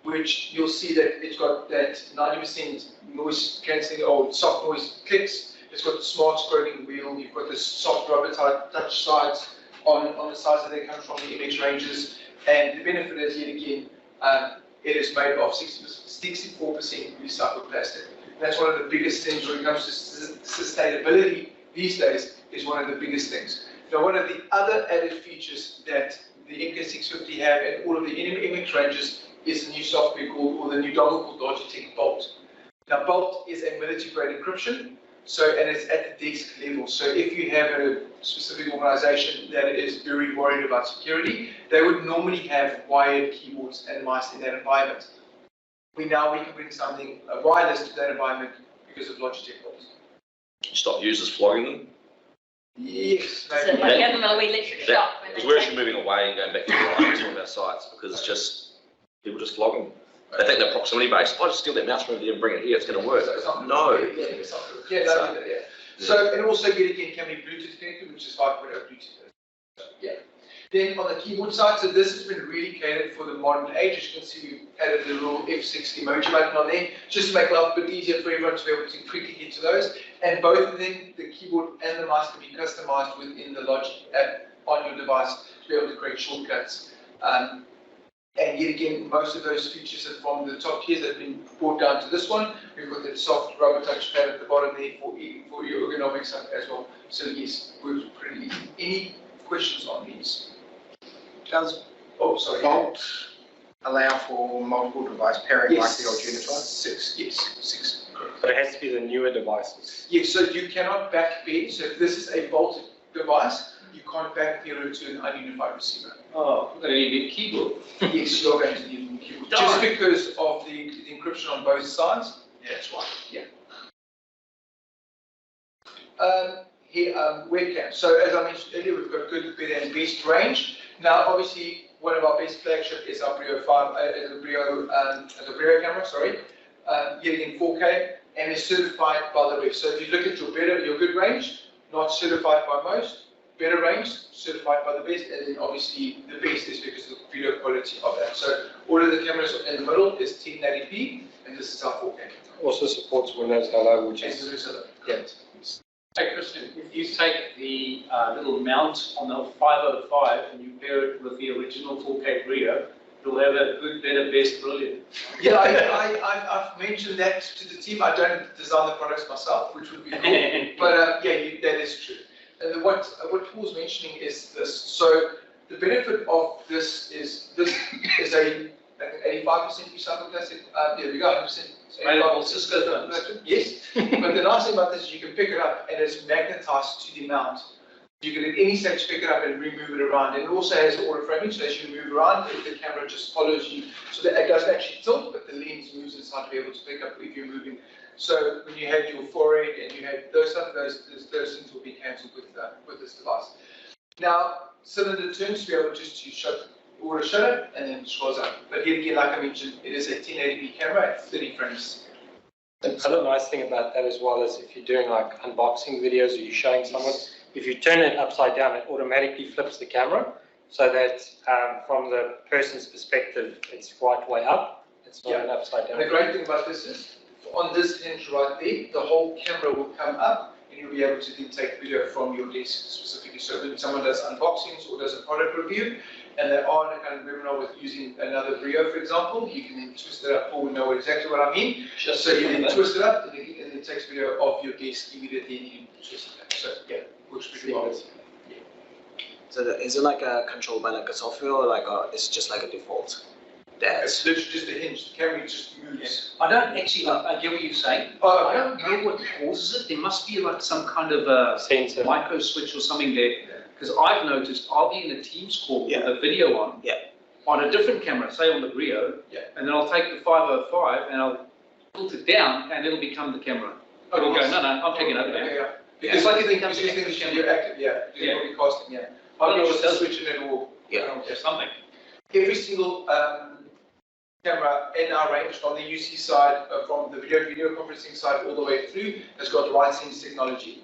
which you'll see that it's got that 90% noise cancelling or soft noise clicks. It's got the smart scrolling wheel. You've got the soft rubber touch sides on the sides that they come from the MX ranges. And the benefit is, yet again, it is made of 64% recycled plastic. And that's one of the biggest things when it comes to sustainability these days, is one of the biggest things. Now, one of the other added features that the MK650 have and all of the MX ranges is a new software called, or the new dongle called Logitech Bolt. Now, Bolt is a military-grade encryption, and it's at the desk level. So if you have a specific organization that is very worried about security, they would normally have wired keyboards and mice in that environment. We can bring something wireless to that environment because of Logitech Bolt. Stop users flogging them. Yes. So like give them a wee electric shock when Because they we're take actually moving away and going back to some of our sites because it's just, people just flog them. They think they're proximity based. I just steal that mouse from over there and bring it here, it's going to work. No. Yeah. So, and also yet again can be Bluetooth connected, which is 5.0 Bluetooth. Yeah. Then on the keyboard side, so this has been really catered for the modern age. As you can see, we've added the little F6 emoji button on there, just to make life a bit easier for everyone to be able to quickly get to those. And both of them, the keyboard and the mouse, can be customized within the Logic app on your device to be able to create shortcuts. And yet again, most of those features are from the top tiers that have been brought down to this one. We've got that soft rubber touchpad at the bottom there for your ergonomics as well. So yes, works pretty easy. Any questions on these? Does Sorry. Bolt allow for multiple device pairing like the old unit one? 6, yes, 6. Correct. But it has to be the newer devices. Yes, so you cannot back pair. So if this is a bolted device, you can't back pair it to an ununified receiver. Oh, we're going to need a keyboard. Yes, you're going to need a keyboard. Just because of the encryption on both sides. Yeah, that's right. Yeah. Here, webcam. So as I mentioned earlier, we've got good, better, and best range. Now, obviously, one of our best flagship is our Brio 5, the Brio camera. Sorry, yet again 4K, and is certified by the ref. So if you look at your good range, not certified by most. Better range, certified by the best, and then obviously the best is because of the video quality of that. So all of the cameras in the middle is 1080p, and this is our 4K. Also supports Windows Hello, which is Correct. Hey Christian, if you take the little mount on the 505 and you pair it with the original 4K Brio, it'll have a good, better, best, brilliant. Yeah, I've mentioned that to the team. I don't design the products myself, which would be cool. But that is true. And what Paul's mentioning is this. So the benefit of this is a 85% recycled plastic. There we go, 100%. Available Cisco phones. Yes, but the nice thing about this is you can pick it up and it's magnetized to the mount. You can at any stage pick it up and remove it around. And it also has auto framing, so as you move around, the camera just follows you. So that it doesn't actually tilt, but the lens moves inside to be able to pick up if you're moving. So when you had your forehead and you had those stuff, those things will be cancelled with this device. Now, cylinder turns to be able just to auto shutter and then scrolls up. But yet again, like I mentioned, it is a 1080p camera at 30 frames. The other nice thing about that as well is if you're doing like unboxing videos or you're showing someone, if you turn it upside down, it automatically flips the camera so that from the person's perspective, it's right way up. It's not an upside down. And the great thing about this is, on this hinge right there, the whole camera will come up and you'll be able to then take video from your desk specifically. So when someone does unboxings or does a product review, and they are in a kind of webinar with using another Brio, for example, you can then twist it up. Paul will know exactly what I mean. So you then twist it up and it takes video of your desk immediately and you can twist it up. So yeah, works pretty well. Yeah. So is it like a controlled by like a software or like it's just like a default? It's literally just a hinge. The camera just moves. I don't actually, I get what you're saying. I don't know what causes it. There must be like some kind of a Sensor. micro switch or something there. Because I've noticed I'll be in a Teams call with a video on a different camera, say on the Brio, and then I'll take the 505 and I'll tilt it down and it'll become the camera. It'll go, no, I'm taking it over there. Because like you think you're active, you're broadcasting, I don't know what does switch in it or something. Every single camera in our range from the UC side, from the video conferencing side all the way through, has got right sense technology.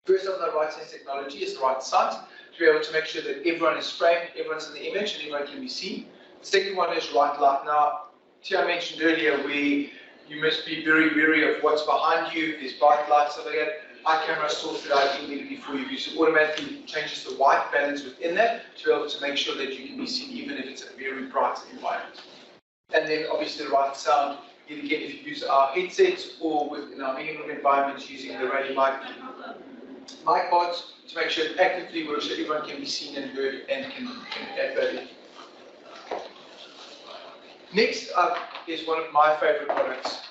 First of the right sense technology is the right sight to be able to make sure that everyone is framed, everyone's in the image, and everyone can be seen. The second one is right light. Now, Tiaan mentioned earlier where you must be very wary of what's behind you. There's bright lights over there. Our camera sorts it out immediately for you. So it automatically changes the white balance within that to be able to make sure that you can be seen even if it's a very bright environment. And then obviously the right sound, again, if you use our headsets or within our meeting room environments using the radio mic. mic bot to make sure it actively works so everyone can be seen and heard and can add value. Next up is one of my favorite products,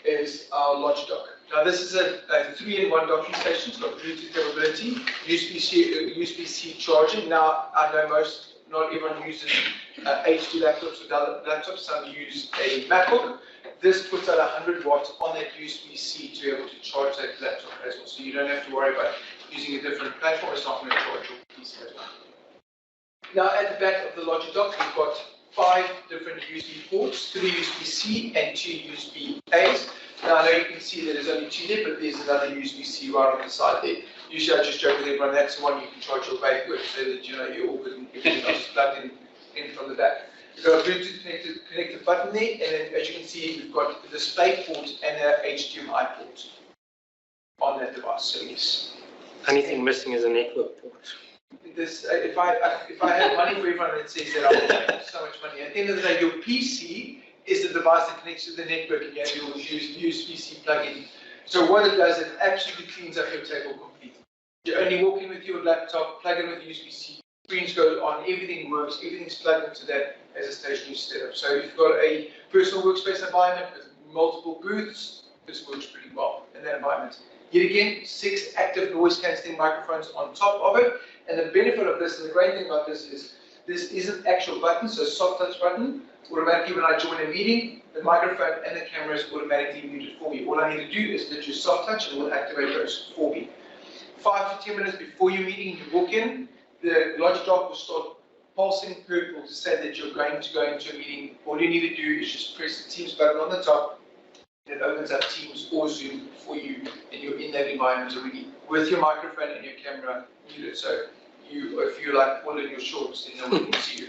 is our Logitech. Now this is a 3-in-1 docking station. It's got Bluetooth capability, USB-C charging. Now I know not everyone uses HD laptops or Dell laptops. Some use a MacBook. This puts out 100 watts on that USB-C to be able to charge that laptop as well. So you don't have to worry about using a different platform. It's not going to charge your PC as well. Now at the back of the Logitech, we've got 5 different USB ports, 3 USB-C and 2 USB-A's. Now I know you can see that there's only 2 there, but there's another USB-C right on the side there. Usually I just joke with everyone, that's the one you can charge your vape with, so that you know you're all good and everything else is plugged in from the back. We've got a Bluetooth connected button there, and then as you can see, we've got a display port and a HDMI port on that device. So yes. Only thing missing is a network port. This, if I had money for everyone that says that, I would make so much money. At the end of the day, your PC is the device that connects to the network, and you have your USB-C plug-in. So what it does, it absolutely cleans up your table completely. You only walk in with your laptop, plug in with USB-C, screens go on, everything works, everything's plugged into that as a stationary setup. So if you've got a personal workspace environment with multiple booths, this works pretty well in that environment. Yet again, 6 active noise cancelling microphones on top of it. And the benefit of this, and the great thing about this is an actual button, so a soft touch button. Automatically when I join a meeting, the microphone and the camera is automatically muted for me. All I need to do is literally soft touch and it will activate those for me. 5 to 10 minutes before your meeting, you walk in, the Logitech will start pulsing purple to say that you're going to go into a meeting. All you need to do is just press the Teams button on the top. It opens up Teams or Zoom for you, and you're in that environment already with your microphone and your camera muted. So if you're like all in your shorts, then no one can see you.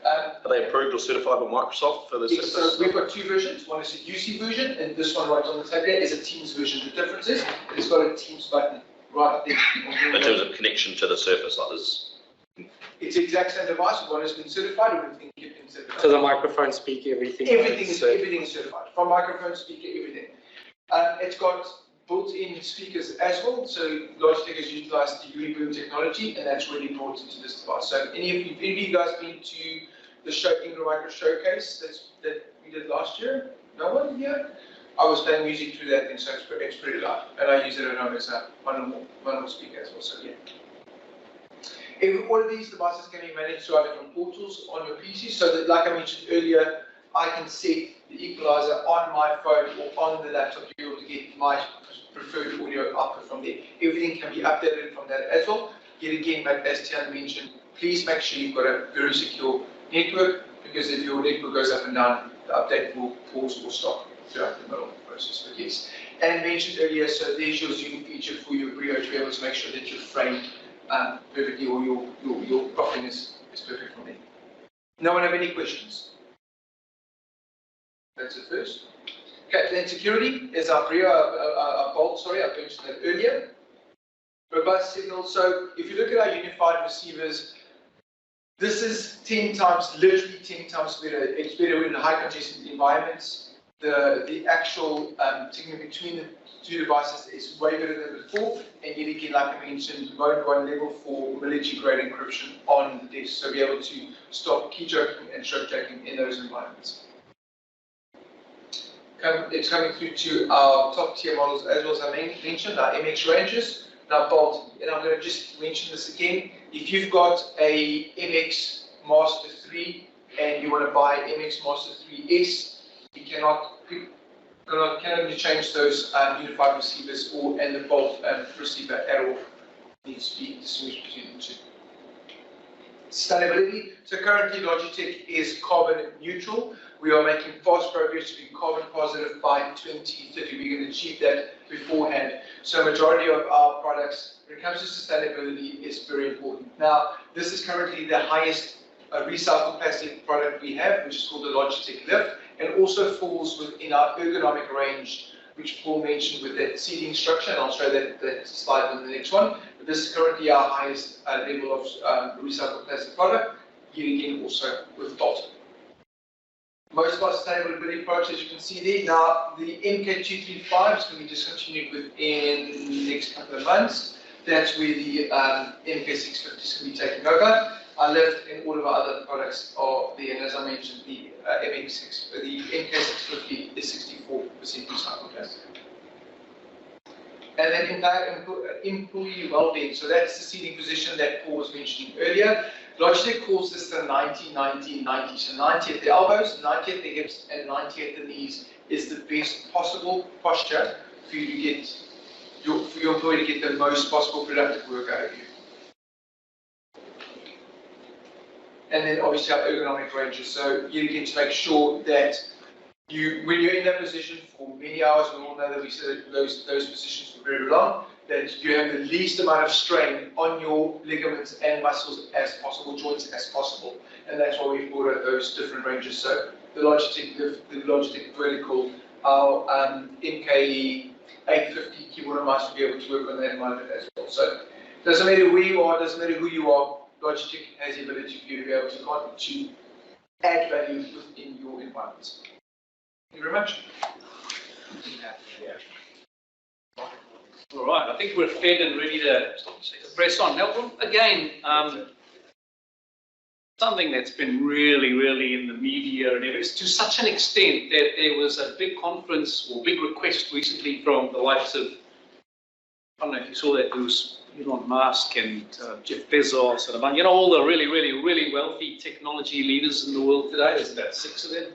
Are they approved or certified by Microsoft for this? Yes, so we've got 2 versions. One is a UC version, and this one right on the table here is a Teams version. The difference is it's got a Teams button right up there. In terms of connection to the Surface, like this. It's the exact same device. One has been certified, everything has been certified. So the microphone, speaker, everything. Everything is certified. From microphone, speaker, everything. It's got built-in speakers as well. So Logitech has utilized the Bloem technology, and that's really brought into this device. So any of you guys been to the Ingram Micro Showcase that we did last year? No one here? I was playing music through that thing, so it's pretty loud. And I use it at home as a one speaker as well, so yeah. All of these devices can be managed through our different portals on your PC, so that, like I mentioned earlier, I can set the equalizer on my phone or on the laptop to be able to get my preferred audio output from there. Everything can be updated from that as well. Yet again, as Tiaan mentioned, please make sure you've got a very secure network, because if your network goes up and down, the update will pause or stop throughout the middle of the process. But yes, and mentioned earlier, so there's your zoom feature for your Brio to be able to make sure that you're framed perfectly, or your cropping is perfect from there. No one have any questions? That's the first. Okay, then security is our Brio, our Bolt, sorry, I mentioned that earlier. Robust signal. So if you look at our unified receivers, this is 10 times, literally 10 times better. It's better in high congested environments. The actual signal between the 2 devices is way better than before. And yet again, like I mentioned, mode 1 level 4 military grade encryption on the disk. So be able to stop keyjacking and stroke jacking in those environments. It's coming through to our top tier models as well as I mentioned, our MX ranges. Now Bolt, and I'm going to just mention this again. If you've got a MX Master 3 and you want to buy MX Master 3S, you cannot change those unified receivers and the Bolt receiver at all. It needs to be distinguished between the 2. Sustainability. So currently Logitech is carbon neutral. We are making fast progress to be carbon positive by 2030. We're going to achieve that beforehand. So majority of our products, when it comes to sustainability, is very important. Now, this is currently the highest recycled plastic product we have, which is called the Logitech Lift, and also falls within our ergonomic range, which Paul mentioned with that seating structure, and I'll show that slide on the next one. But this is currently our highest level of recycled plastic product, yet again also with Bolt. Most of our sustainability products, as you can see there, now the MK235 is going to be discontinued within the next couple of months. that's where the MK650s can be taken over. I left in all of our other products are there, and as I mentioned, the MK650 is 64% recycled plastic. And then employee well-being, so that's the seating position that Paul was mentioning earlier. Logitech calls this the 90-90-90. So 90 at the elbows, 90 at the hips, and 90 at the knees is the best possible posture for you to get for your employee to get the most possible productive work out of you. And then obviously our ergonomic ranges. So you get to make sure that when you're in that position for many hours, we all know that we said those positions for very long, that you have the least amount of strain on your ligaments and muscles as possible, joints as possible. And that's why we've brought out those different ranges. So the Logitech vertical, our MK 850 keyboard and mouse will be able to work on that environment as well. So doesn't matter where you are, doesn't matter who you are, Logitech has the ability for you to be able to add value within your environment. Thank you very much. All right, I think we're fed and ready to press on. Now, again, something that's been really in the media and everything, to such an extent that there was a big conference or big request recently from the likes of, I don't know if you saw that, there was Elon Musk and Jeff Bezos and you know, all the really wealthy technology leaders in the world today. There's about 6 of them.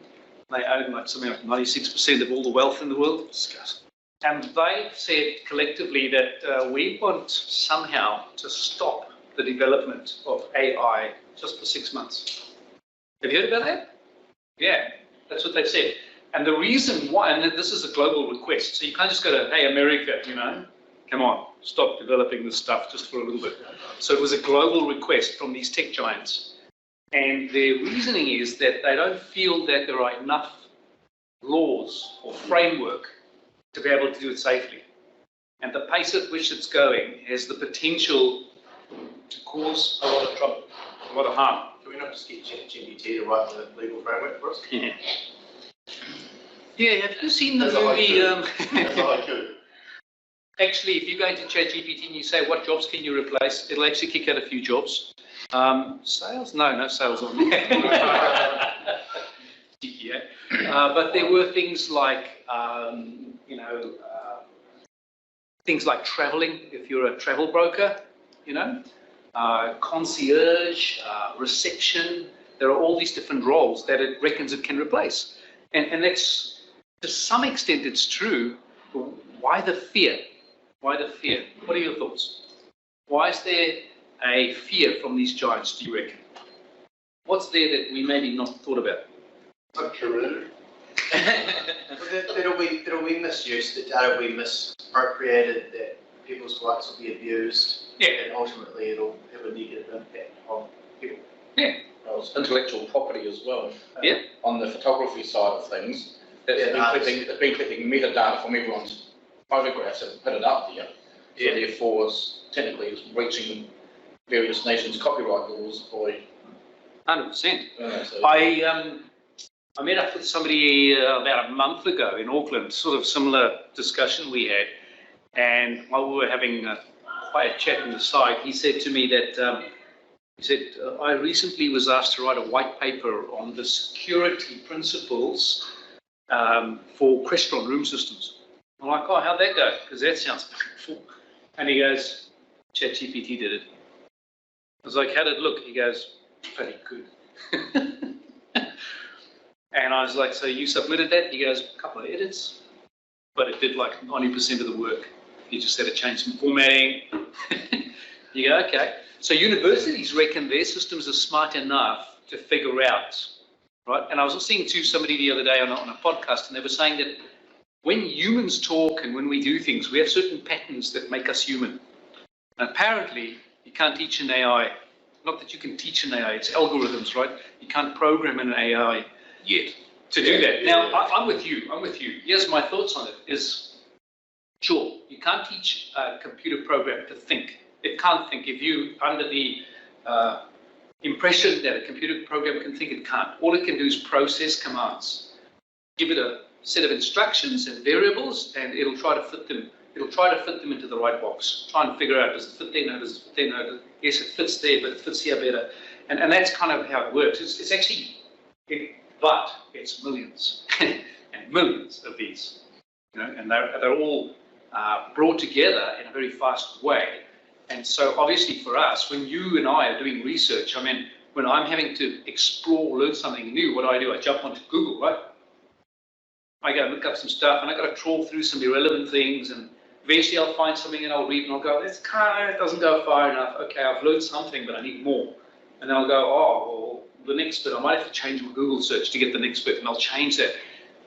They own like something like 96% of all the wealth in the world. Disgusting. And they said collectively that we want somehow to stop the development of AI just for 6 months. Have you heard about that? Yeah, that's what they said. And the reason why, and this is a global request, so you can't just go to, hey, America, you know, come on, stop developing this stuff just for a little bit. So it was a global request from these tech giants. And their reasoning is that they don't feel that there are enough laws or framework to be able to do it safely. And the pace at which it's going has the potential to cause a lot of trouble, a lot of harm. Do we not just get ChatGPT to write the legal framework for us? Yeah. Yeah, have you seen the That's movie? Actually, if you go into ChatGPT and you say, what jobs can you replace, it'll actually kick out a few jobs. Sales? No sales on there. Yeah. But there were things like, you know, things like traveling, if you're a travel broker, you know, concierge, reception. There are all these different roles that it reckons it can replace. And that's, to some extent, it's true. Why the fear? Why the fear? What are your thoughts? Why is there a fear from these giants, do you reckon? What's there that we maybe not thought about? Not true. There'll be misuse, the data will be misappropriated, that people's rights will be abused, and ultimately it'll have a negative impact on people. Yeah. Well, it's intellectual property as well. On the photography side of things, it's been collecting metadata from everyone's photographs and put it up there. So therefore, technically, it's breaching various nations' copyright laws by 100%. I met up with somebody about a month ago in Auckland, sort of similar discussion we had, and while we were having a quiet chat on the side, he said to me that, I recently was asked to write a white paper on the security principles for restaurant room systems. I'm like, oh, how'd that go? Because that sounds powerful. And he goes, ChatGPT did it. I was like, how did it look? He goes, pretty good. And I was like, so you submitted that? He goes, a couple of edits, but it did like 90% of the work. You just had to change some formatting. You go, okay. So universities reckon their systems are smart enough to figure out, right? And I was listening to somebody the other day on a podcast, and they were saying that when humans talk and when we do things, we have certain patterns that make us human. And apparently, you can't teach an AI. Not that you can teach an AI, it's algorithms, right? You can't program an AI yet to do that. Now, I'm with you. Here's my thoughts on it is, sure, you can't teach a computer program to think. It can't think. If you under the impression that a computer program can think, it can't. All it can do is process commands. Give it a set of instructions and variables, and it'll try to fit them it'll try to fit them into the right box, try and figure out, does it fit there, no, does it fit there, no, yes, it fits there, but it fits here better. And that's kind of how it works. It's actually, but it's millions and millions of these, you know, and they're all brought together in a very fast way. And so obviously for us, when you and I are doing research, I mean, when I'm having to explore, learn something new, what do? I jump onto Google, right? I go look up some stuff, and I got to trawl through some irrelevant things, and eventually I'll find something and I'll read and I'll go, it doesn't go far enough. Okay, I've learned something, but I need more. And then I'll go, oh, well, the next bit, I might have to change my Google search to get the next bit, and I'll change that.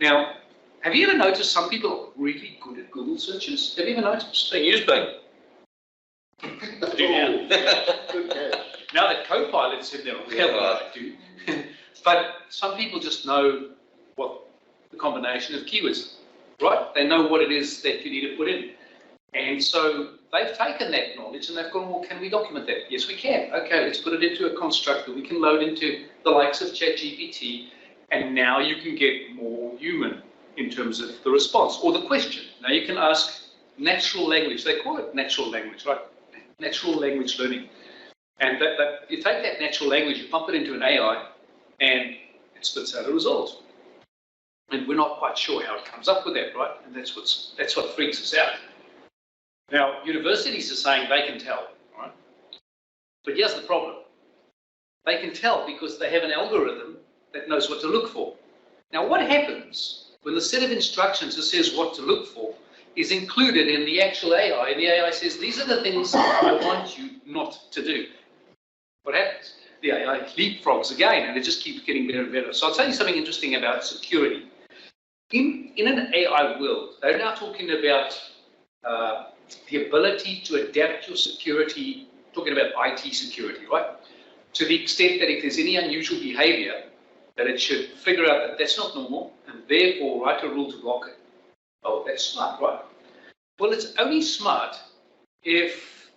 Now, have you ever noticed some people are really good at Google searches? Have you ever noticed? They use Bing. Do now. Now that Copilot's in there, I do. But some people just know what the combination of keywords, right? They know what it is that you need to put in. And so they've taken that knowledge and they've gone, well, can we document that? Yes, we can. Okay, let's put it into a construct that we can load into the likes of ChatGPT, and now you can get more human in terms of the response or the question. Now you can ask natural language. They call it natural language, right? Natural language learning. And you take that natural language, you pump it into an AI, and it spits out a result. And we're not quite sure how it comes up with that, right? And that's what freaks us out. Now, universities are saying they can tell, right? But here's the problem. They can tell because they have an algorithm that knows what to look for. Now, what happens when the set of instructions that says what to look for is included in the actual AI, and the AI says, these are the things I want you not to do? What happens? The AI leapfrogs again, and it just keeps getting better and better. So I'll tell you something interesting about security. In an AI world, they're now talking about the ability to adapt your security, talking about IT security, right? To the extent that if there's any unusual behavior, that it should figure out that that's not normal, and therefore write a rule to block it. Oh, that's smart, right? Well, it's only smart if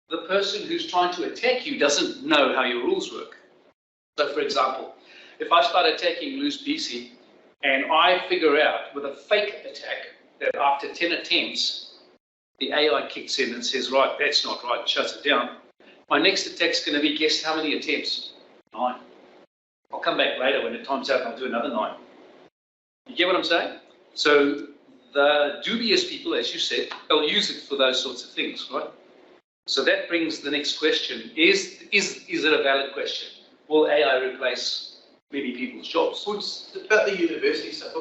the person who's trying to attack you doesn't know how your rules work. So, for example, if I start attacking loose PC, and I figure out with a fake attack that after 10 attempts, the AI kicks in and says, right, that's not right, and shuts it down. My next attack's going to be, guess how many attempts? 9. I'll come back later when it times out and I'll do another 9. You get what I'm saying? So the dubious people, as you said, they'll use it for those sorts of things, right? So that brings the next question. Is it a valid question? Will AI replace many people's jobs? Well, about the university stuff,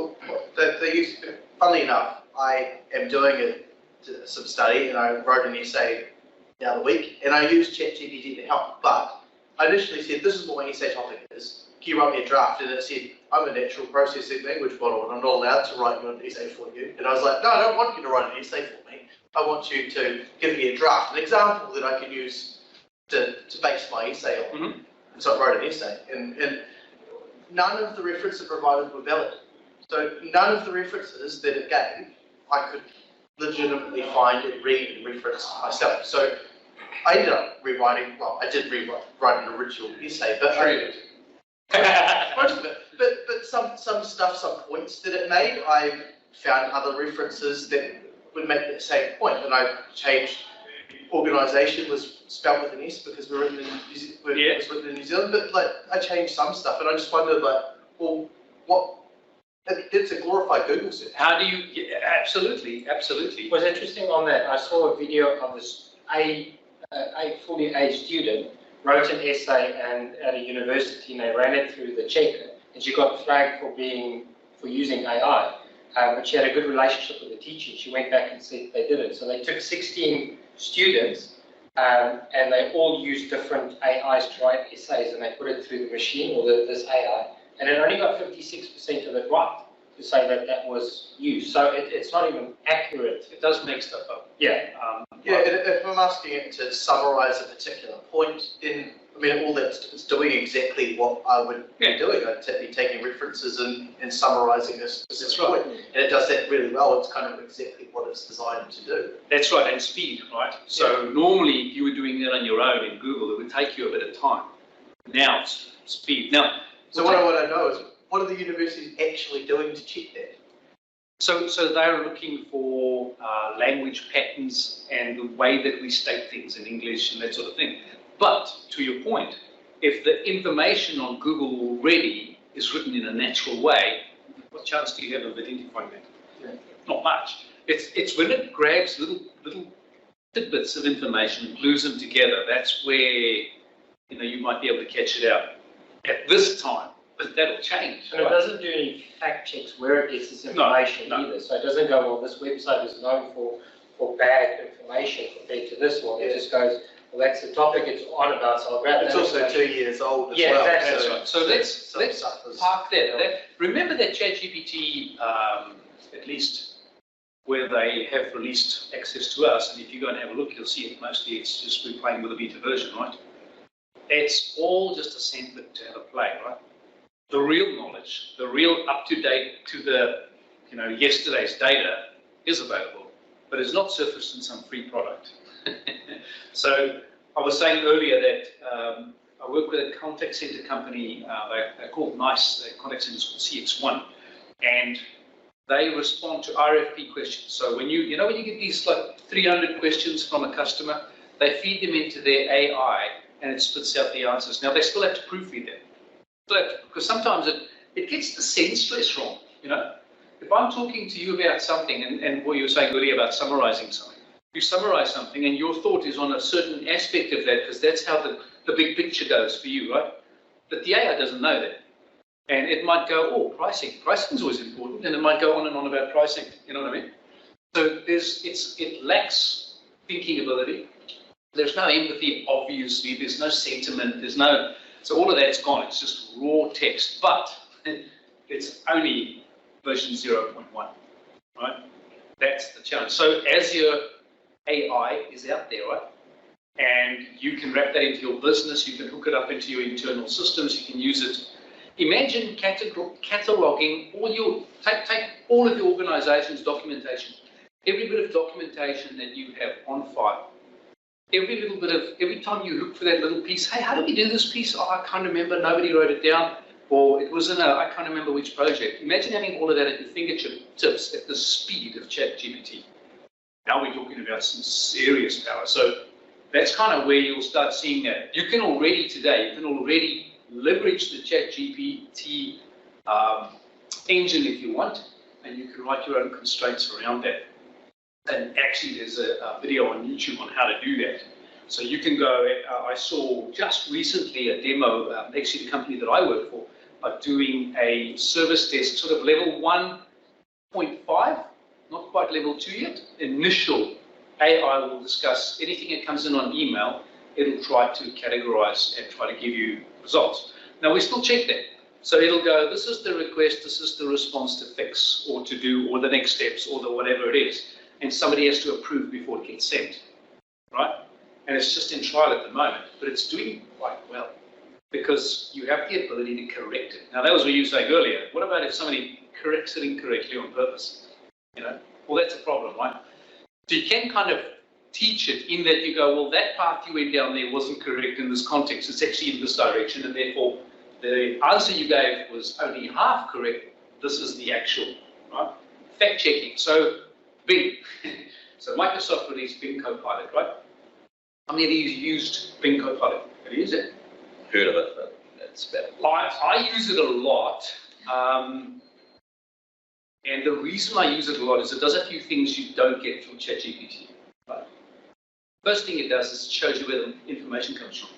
funnily enough, I am doing some study and I wrote an essay the other week and I used ChatGPT to help, but I initially said, this is what my essay topic is. Can you write me a draft? And it said, I'm a natural processing language model and I'm not allowed to write you an essay for you. And I was like, no, I don't want you to write an essay for me. I want you to give me a draft, an example that I can use to base my essay on. Mm-hmm. And so I wrote an essay, and none of the references provided were valid. So none of the references that it gave, I could legitimately find and read and reference myself. So I ended up rewriting, well, I did write an original essay, but most of it. But some stuff, some points that it made, I found other references that would make the same point, and I changed. Organisation was spelled with an S because we're written in was written in New Zealand, but like I changed some stuff, and I just wondered, like, well, what? It's a glorified Google search. How do you? Yeah, absolutely. It was interesting on that. I saw a video of this a fully aged student wrote an essay and at a university, and they ran it through the checker, and she got flagged for using AI. But she had a good relationship with the teacher. She went back and said they did it. So they took 16 students and they all used different AIs to write essays, and they put it through the machine or this AI, and it only got 56% of it right to say that was used. So it's not even accurate. It does make stuff up. Yeah. If I'm asking it to summarise a particular point, then I mean, all it's doing exactly what I would be doing. I'd be taking references and summarising this point. And it does that really well. It's kind of exactly what it's designed to do. That's right, and speed, right? So normally, if you were doing that on your own in Google, it would take you a bit of time. Now it's speed. Now, so what I want to know is, what are the universities actually doing to check that? So they're looking for language patterns and the way that we state things in English and that sort of thing. But to your point, if the information on Google already is written in a natural way, what chance do you have of identifying that? Yeah. Not much. It's when it grabs little tidbits of information and glues them together. That's where you might be able to catch it out at this time. But that'll change. And it doesn't do any fact checks where it gets this information either. So it doesn't go, well, this website is known for bad information compared to this one. It just goes, well, that's the topic it's on about, so I'll grab that. It's also 2 years old as Yeah, well. exactly. That's right. So let's park that. Remember that ChatGPT, at least where they have released access to us, and if you go and have a look, you'll see it mostly it's just we're playing with a beta version, right? It's all just a sentiment to have a play, right? The real knowledge, the real up-to-date to the, yesterday's data is available, but it's not surfaced in some free product. So I was saying earlier that I work with a contact center company, they're called NICE, their contact center is called CX1, and they respond to RFP questions. So when you get these like 300 questions from a customer, they feed them into their AI and it spits out the answers. Now they still have to proofread them. Because sometimes it gets the sense less wrong, If I'm talking to you about something, and what you were saying earlier about summarizing something, you summarize something and your thought is on a certain aspect of that because that's how the big picture goes for you, right? But the AI doesn't know that. And it might go, oh, pricing. Pricing is always important, and it might go on and on about pricing, you know what I mean? So it lacks thinking ability. There's no empathy, obviously. There's no sentiment. So all of that's gone. It's just raw text, but it's only version 0.1, right? That's the challenge. So as your AI is out there, right, and you can wrap that into your business, you can hook it up into your internal systems, you can use it. Imagine cataloging take all of your organization's documentation, every bit of documentation that you have on file. Every time you look for that little piece, hey, how do we do this piece? Oh, I can't remember, nobody wrote it down, or it was I can't remember which project. Imagine having all of that at your fingertips at the speed of ChatGPT. Now we're talking about some serious power. So that's kind of where you'll start seeing that. You can already leverage the ChatGPT engine if you want, and you can write your own constraints around that. And actually, there's a video on YouTube on how to do that. So you can go, I saw just recently a demo, actually the company that I work for, are doing a service desk, sort of level 1.5, not quite level 2 yet. Initial AI will discuss anything that comes in on email, it'll try to categorize and try to give you results. Now, we still check that. So it'll go, this is the request, this is the response to fix, or to do, or the next steps, or the whatever it is. And somebody has to approve before it gets sent, right? And it's just in trial at the moment, but it's doing quite well because you have the ability to correct it. Now, that was what you were saying earlier. What about if somebody corrects it incorrectly on purpose? Well, that's a problem, right? So you can kind of teach it in that you go, well, that path you went down there wasn't correct in this context. It's actually in this direction, and therefore the answer you gave was only half correct. This is the actual, right? Fact checking. So Bing. So Microsoft released Bing Copilot, right? How many of you used Bing Copilot? Have you used it? Heard of it, but it's better. I use it a lot. And the reason I use it a lot is it does a few things you don't get from ChatGPT. Right? First thing it does is it shows you where the information comes from.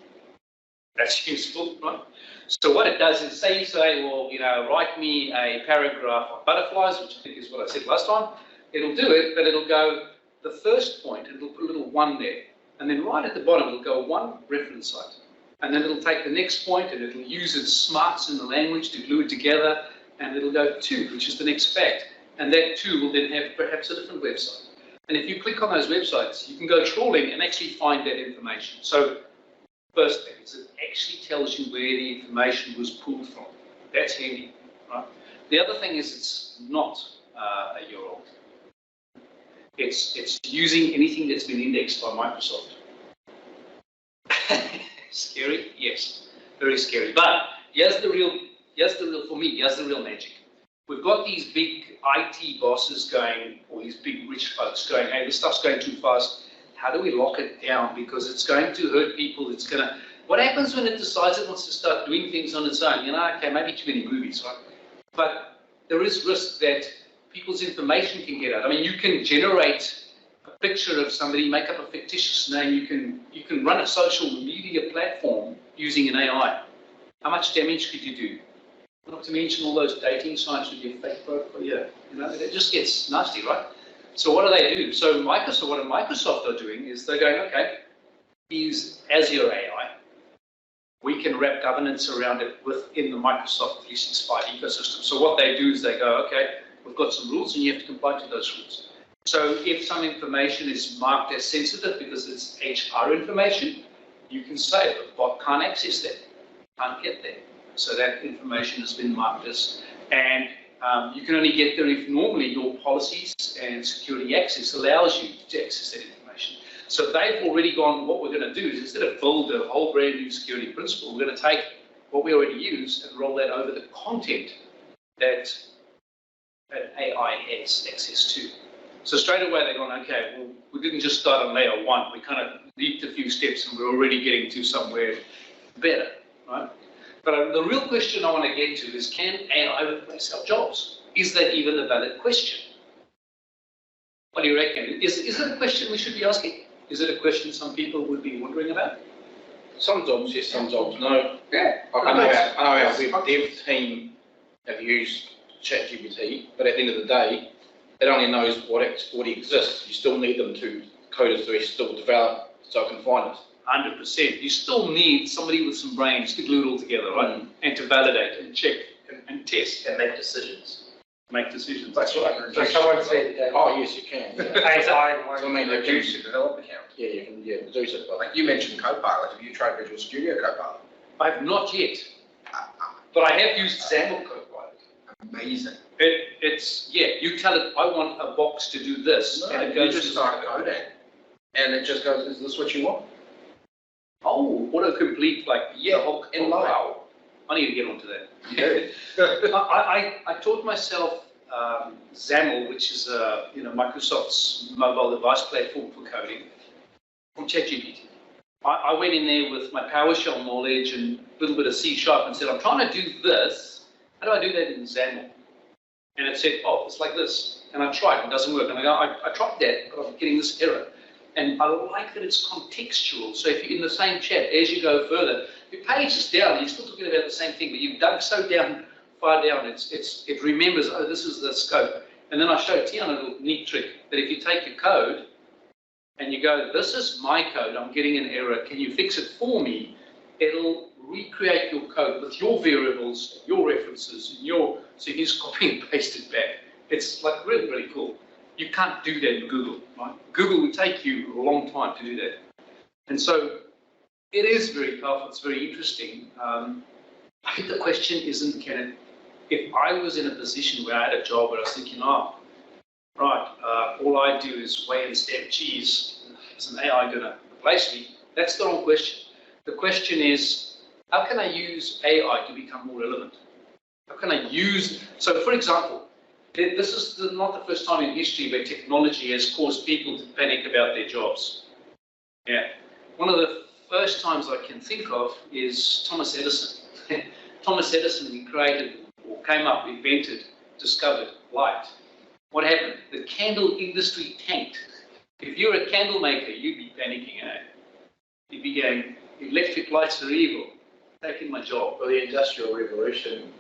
That's useful, right? So what it does is say, well, write me a paragraph on butterflies, which I think is what I said last time. It'll do it, but it'll go, the first point, it'll put a little 1 there. And then right at the bottom, it'll go 1 reference site. And then it'll take the next point and it'll use its smarts in the language to glue it together. And it'll go 2, which is the next fact. And that 2 will then have perhaps a different website. And if you click on those websites, you can go trawling and actually find that information. So first thing is it actually tells you where the information was pulled from. That's handy, right? The other thing is it's not a year old. It's using anything that's been indexed by Microsoft. Scary? Yes, very scary. But here's the real magic. we've got these big IT bosses going, or these big rich folks going, hey, this stuff's going too fast. How do we lock it down? Because it's going to hurt people. It's going to, what happens when it decides it wants to start doing things on its own? You know, okay, maybe too many movies, right? But there is risk that people's information can get out. I mean, you can generate a picture of somebody, make up a fictitious name. You can run a social media platform using an AI. How much damage could you do? Not to mention all those dating sites with your fake profile. Yeah, you know, it just gets nasty, right? So what do? So what Microsoft are doing is they're going, okay, use Azure AI. We can wrap governance around it within the Microsoft 365 ecosystem. So what they do is they go, okay, we've got some rules and you have to comply to those rules. So if some information is marked as sensitive because it's HR information, you can say the bot can't access that, can't get there. So that information has been marked as, and you can only get there if normally your policies and security access allows you to access that information. So they've already gone, what we're going to do is instead of build a whole brand new security principle, we're going to take what we already use and roll that over the content that an AI has access to. So straight away they're going, okay, well, we didn't just start on layer one, we kind of leaped a few steps and we're already getting to somewhere better, right? But the real question I want to get to is, can AI replace our jobs? Is that even a valid question? What do you reckon? Is it a question we should be asking? Is it a question some people would be wondering about? Some jobs yes, some jobs no. Yeah. I know our web dev team have used ChatGPT, but at the end of the day, it only knows what already exists. You still need them to code it, so you still develop so I can find it. 100%. You still need somebody with some brains to glue it all together, right? And to validate and check and test. And make decisions. Make decisions. That's right. So someone said that Oh yes, you can. Yeah. AI won't So, I mean, they Reduce your development count. Yeah, you can reduce it. But Like you mentioned Copilot. Have you tried Visual Studio Copilot? I have not yet, but I have used XAML Copilot. Amazing. It's you tell it, I want a box to do this, No, and it you goes just to start coding, and it just goes, "Is this what you want?" oh, autocomplete, like Yeah, in line. wow. I need to get onto that. Yeah. I taught myself XAML, which is Microsoft's mobile device platform for coding, from ChatGPT. I went in there with my PowerShell knowledge and a little bit of C# and said, I'm trying to do this. How do I do that in XAML? And it said, oh, it's like this. And I tried, it doesn't work. And I go, I tried that, but I'm getting this error. And I like that it's contextual. So if you're in the same chat, as you go further, your page is down, you're still talking about the same thing, but you've dug so far down, it remembers, oh, this is the scope. And then I showed Tiaan a little neat trick, that if you take your code and you go, this is my code, I'm getting an error, can you fix it for me? It'll recreate your code with your variables, your references, so you can just copy and paste it back. It's like really, really cool. You can't do that in Google, right? Google would take you a long time to do that. And so it is very powerful, it's very interesting. I think the question isn't, if I was in a position where I had a job where I was thinking, all I do is weigh and stamp cheese, is an AI going to replace me? That's the wrong question. The question is, how can I use AI to become more relevant? How can I use, so for example, this is not the first time in history where technology has caused people to panic about their jobs. Yeah. One of the first times I can think of is Thomas Edison. Thomas Edison invented, discovered light. What happened? The candle industry tanked. If you're a candle maker, you'd be panicking, eh? You'd be going, electric lights are evil, taking my job. Well, the Industrial Revolution,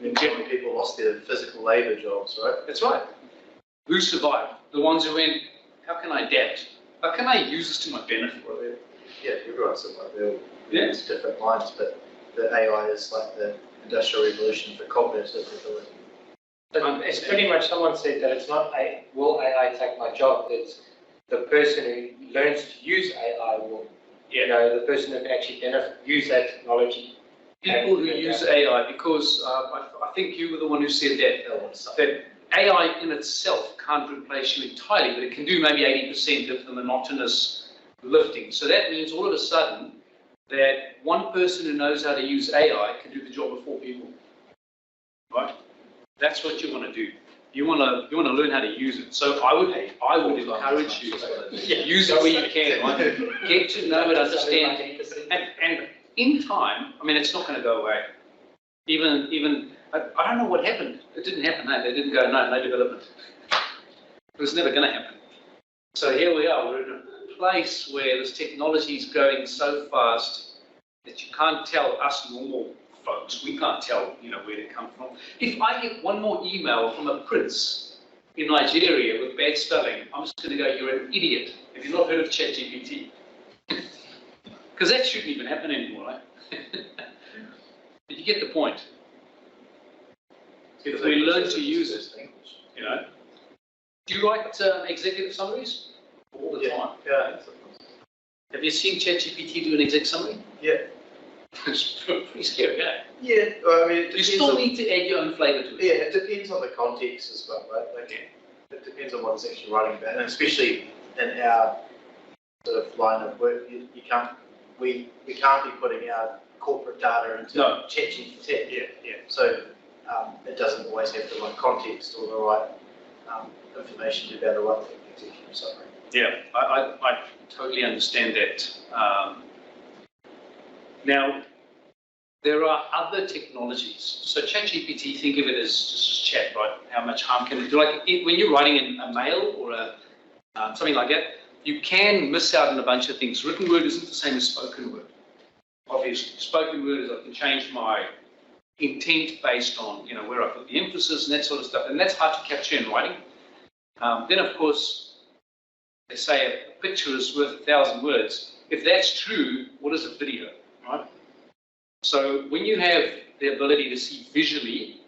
many people lost their physical labour jobs, right? That's right. Who survived? The ones who went, how can I adapt? How can I use this to my benefit? Well, yeah, everyone's like they're Yes. different lines, but the AI is like the Industrial Revolution for cognitive ability. But it's pretty much, someone said that it's not, will AI take my job? It's the person who learns to use AI will, the person who actually use that technology. People who use AI, because I think you were the one who said that AI in itself can't replace you entirely, but it can do maybe 80% of the monotonous lifting. So that means all of a sudden that one person who knows how to use AI can do the job of 4 people, right? That's what you want to do. You want to learn how to use it. So I would encourage you to use it where you can. Right? Get to know it, understand, and in time. I mean, it's not going to go away. Even I don't know what happened. It didn't happen. No, they didn't go. No development. It was never going to happen. So here we are. We're in a place where this technology is going so fast that you can't tell us normal folks. We can't tell, where they come from. If I get one more email from a prince in Nigeria with bad spelling, I'm just going to go, you're an idiot. Have you not heard of ChatGPT? Because that shouldn't even happen anymore, right? But you get the point. If we learn to use it, Do you write executive summaries all the time? Yeah. Have you seen ChatGPT do an exec summary? Yeah. It's pretty scary, yeah. Yeah, well, I mean, it You depends still need to add your own flavour to it. Yeah, it depends on the context as well, right? It depends on what it's actually writing about, and especially in our sort of line of work, we can't be putting our corporate data into ChatGPT. Yeah. So it doesn't always have the right context or the right information to be able to write the executive summary. Yeah, I totally understand that. Now, there are other technologies. So ChatGPT, think of it as just chat, right? How much harm can it do? Like when you're writing a mail or something like that, you can miss out on a bunch of things. Written word isn't the same as spoken word. Obviously, spoken word is I can change my intent based on where I put the emphasis and that sort of stuff, and that's hard to capture in writing. Then, of course, they say a picture is worth 1,000 words. If that's true, what is a video, right? So when you have the ability to see visually,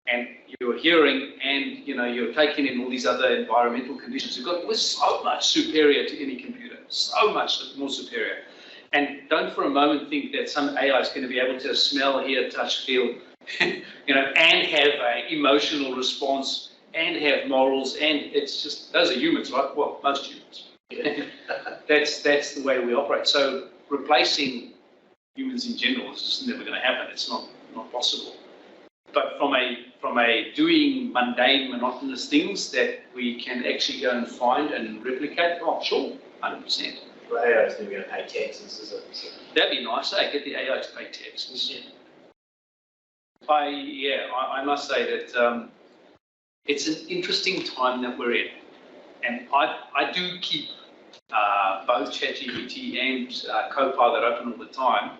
and you're hearing, and you're taking in all these other environmental conditions, we're so much superior to any computer, so much more superior. And don't for a moment think that some AI is going to be able to smell, hear, touch, feel, and have an emotional response, and have morals, and it's just, those are humans, right? Well, most humans. That's the way we operate. So replacing humans in general is just never going to happen. It's not possible. But from a doing mundane, monotonous things that we can actually go and find and replicate, oh, sure, 100%. Well, AI is never going to pay taxes, is it? So. That'd be nice, eh? Get the AI to pay taxes. Yeah. I must say that it's an interesting time that we're in. And I do keep both ChatGPT and Copilot open all the time.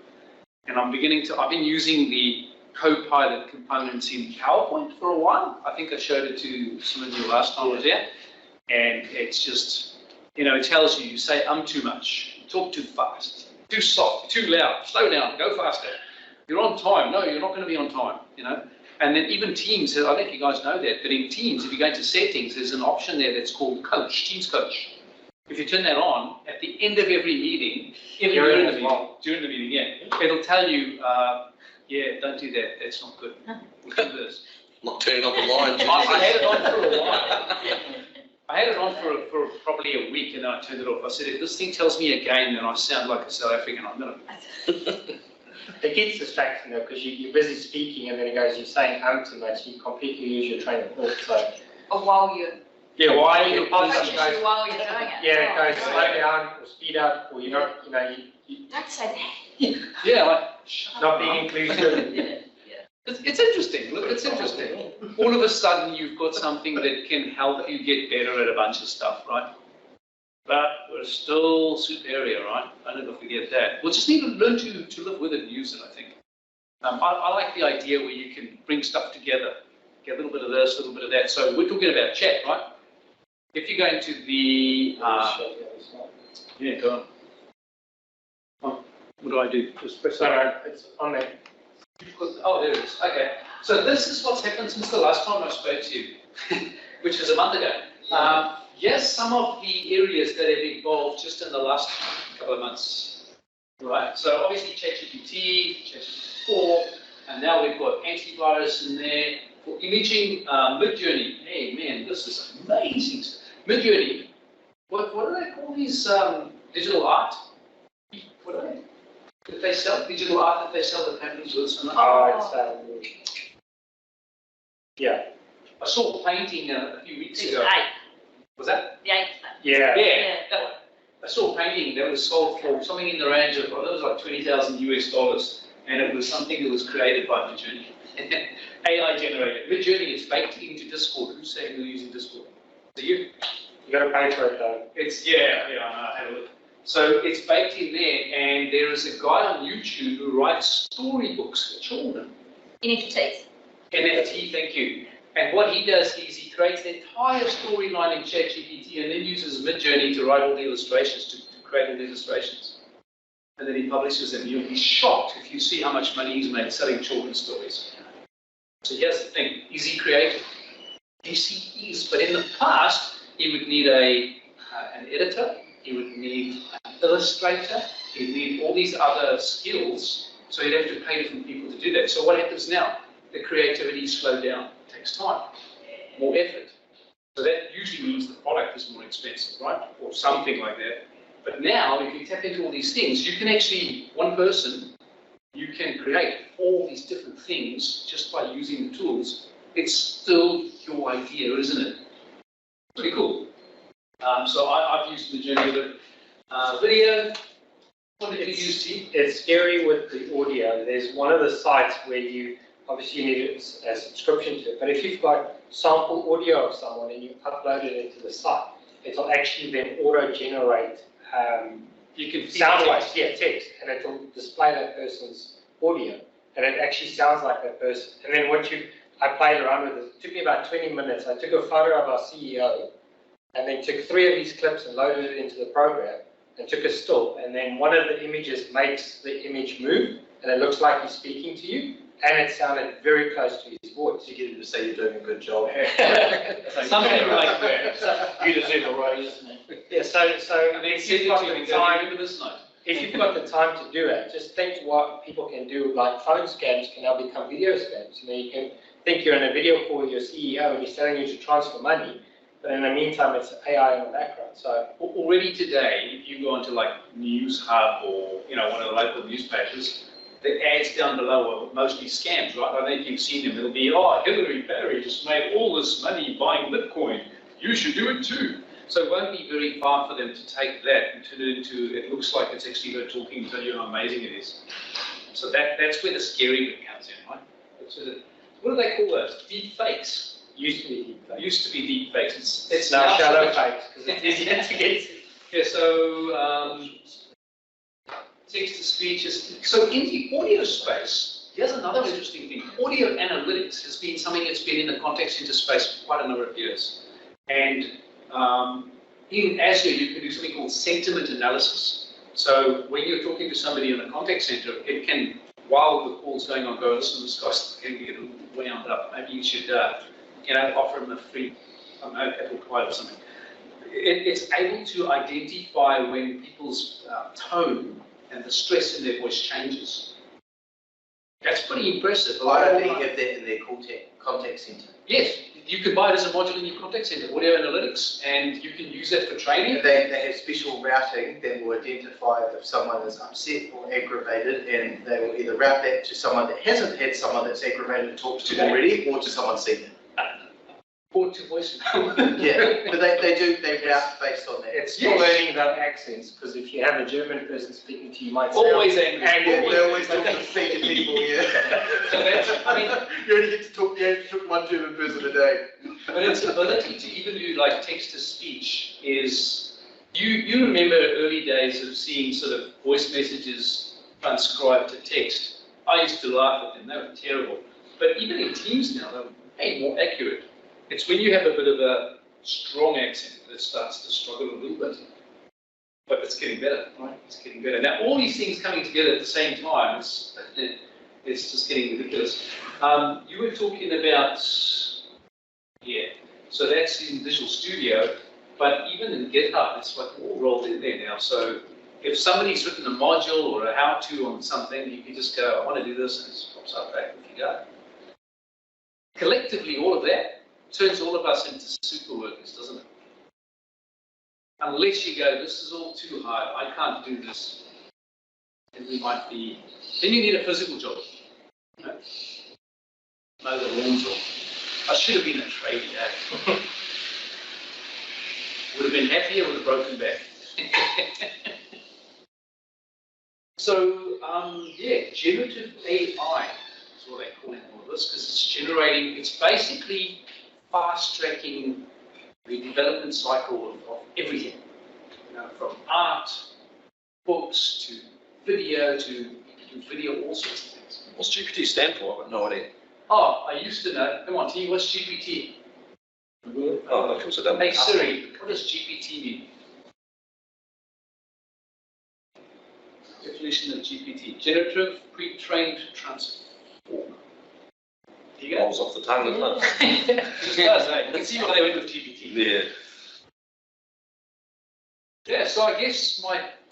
And I've been using the Copilot components in PowerPoint for a while. I think I showed it to some of you last time I was here. And it's just, it tells you say too much, talk too fast, too soft, too loud, slow down, go faster. You're on time. No, you're not going to be on time, And then even Teams, I don't know if you guys know that, but in Teams, if you go into settings, there's an option there that's called Coach, Teams Coach. If you turn that on, at the end of every meeting, during the meeting, yeah, it'll tell you, don't do that, that's not good. We'll do this. Not turning on the line. I had it on for a while. I had it on for probably a week, and then I turned it off. I said, if this thing tells me again, then I sound like a South African, I'm going to... It gets distracting though, because you're busy speaking and then it goes, you're saying too much, you completely lose your train of thought. So. Or while you're... Yeah, while you're doing it. Yeah, it goes slow down or speed up, or you're not, Don't say that. Yeah, like, not being inclusive. It's interesting. Look, it's interesting. All of a sudden, you've got something that can help you get better at a bunch of stuff, right? But we're still superior, right? Don't ever forget that. We'll just need to learn to live with it and use it, I think. I like the idea where you can bring stuff together, get a little bit of this, a little bit of that. So we're talking about chat, right? If you go into the... yeah, go on. What do I do? Just press that. It's on there. Oh, there it is. Okay. So this is what's happened since the last time I spoke to you, which was a month ago. Yes, some of the areas that have evolved just in the last couple of months. Right. So obviously ChatGPT, ChatGPT-4, and now we've got antivirus in there. For imaging, Midjourney. Hey man, this is amazing. Midjourney. What do they call these digital art? What are they? That they sell digital art that they sell that happens with some. Yeah. I saw painting a few weeks It's ago. 8, Was that? the 8th. Yeah. Yeah. I saw a painting that was sold for something in the range of, it was like $20,000 US, and it was something that was created by Midjourney. AI generated. Midjourney is baked into Discord. Who's saying they're using Discord? So you got to pay for it though. It's, yeah, I had a look. So it's baked in there, and there is a guy on YouTube who writes storybooks for children. NFTs. NFT, thank you. And what he does is he creates the entire storyline in ChatGPT and then uses Midjourney to write all the illustrations, to create all the illustrations. And then he publishes them. You'll be shocked if you see how much money he's made selling children's stories. So here's the thing, is he creative? Yes, he is. But in the past, he would need an editor, he would need an illustrator, he'd need all these other skills, so he'd have to pay different people to do that. So what happens now? The creativity slowed down. It takes time, more effort. So that usually means the product is more expensive, right? Or something like that. But now, if you tap into all these things, you can actually, one person, you can create all these different things just by using the tools. It's still your idea, isn't it? Pretty cool. So I've used the journey of video. What did you use, T? It's scary with the audio. There's one of the sites where you obviously need a subscription to it, but if you've got sample audio of someone and you upload it into the site, it'll actually then auto-generate you can sound waves, text, and it'll display that person's audio, and it actually sounds like that person. And then I played around with it. It took me about 20 minutes. I took a photo of our CEO, and then took 3 of these clips and loaded it into the program, and took a still, and then one of the images makes the image move, and it looks like he's speaking to you, and it sounded very close to his voice. You get him to say you're doing a good job. Something like that. You deserve a raise, isn't it? Yeah, so And then if you've got the time, remember this night. if you've got the time to do it, just think what people can do. Like phone scams can now become video scams. You can think you're in a video call with your CEO and he's telling you to transfer money, but in the meantime, it's AI in the background. So already today, if you go onto like News Hub or one of the local newspapers, the ads down below are mostly scams, right? I don't know if you've seen them. It'll be, Hillary Barry just made all this money buying Bitcoin. You should do it too. So it won't be very far for them to take that and turn it into, it looks like it's actually her talking to tell you how amazing it is. So that's where the scary bit comes in, right? What do they call those? Deep fakes. used to be deep fakes. Used to be deep fakes. It's now shallow fakes because it's easier to get to. Yeah, so text to speech is, so in the audio space, here's another interesting thing. Audio analytics has been something that's been in the contact center space for quite a number of years. And in Azure, you can do something called sentiment analysis. So when you're talking to somebody in the contact center, it can, while the call's going on, go, listen, this guy's going to get a little wound up. Maybe you should, offer him a free, Apple Pie or something. It's able to identify when people's tone and the stress in their voice changes. That's pretty impressive. Why don't they have that in their contact center? Yes, you can buy it as a module in your contact center, audio analytics, and you can use that for training. They have special routing that will identify if someone is upset or aggravated, and they will either route that to someone that hasn't had someone that's aggravated talk to them already, or to someone senior. Or to voicemail. Yeah, but they route based on that. It's still learning about accents because if you have a German person speaking to you, you might say, always angry. They always talk to senior people, yeah. So that's, you only get to talk to one German person a day. But its ability to even do like text to speech is, you remember early days of seeing sort of voice messages transcribed to text. I used to laugh at them, they were terrible. But even in Teams now, they're way more accurate. It's when you have a bit of a strong accent that it starts to struggle a little bit. But it's getting better, right? It's getting better. Now, all these things coming together at the same time, it's just getting ridiculous. You were talking about, so that's in Visual Studio, but even in GitHub, it's like all rolled in there now. So if somebody's written a module or a how-to on something, you can just go, I want to do this, and it just pops up back if you go. Collectively, all of that turns all of us into super workers, doesn't it? Unless you go, this is all too hard, I can't do this. And we might be, then you need a physical job. Mow the lawns or I should have been a tradie, eh? Would have been happier with a broken back. So, yeah, generative AI is what they call all of this, because it's generating, it's basically fast-tracking the development cycle of everything. You know, from art, books, to video, all sorts of things. What's GPT stand for? I've got no idea. Oh, I used to know. Come on, T, what's GPT? Oh, of course I don't. Hey Siri, what does GPT mean? Definition of GPT. Generative pre-trained transformer. There you go. Rolls off the tongue, doesn't it? Just does, eh? You can see why they went with GPT. Yeah. Yeah, so I guess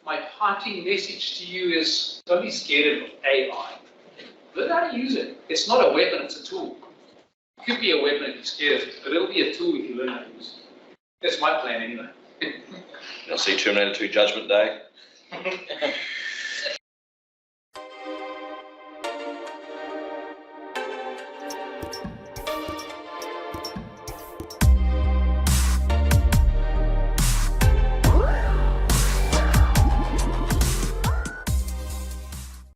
my parting message to you is don't be scared of AI. Learn how to use it. It's not a weapon, it's a tool. It could be a weapon if you're scared of it, but it'll be a tool if you learn how to use it. That's my plan anyway. I'll see Terminator 2 Judgment Day.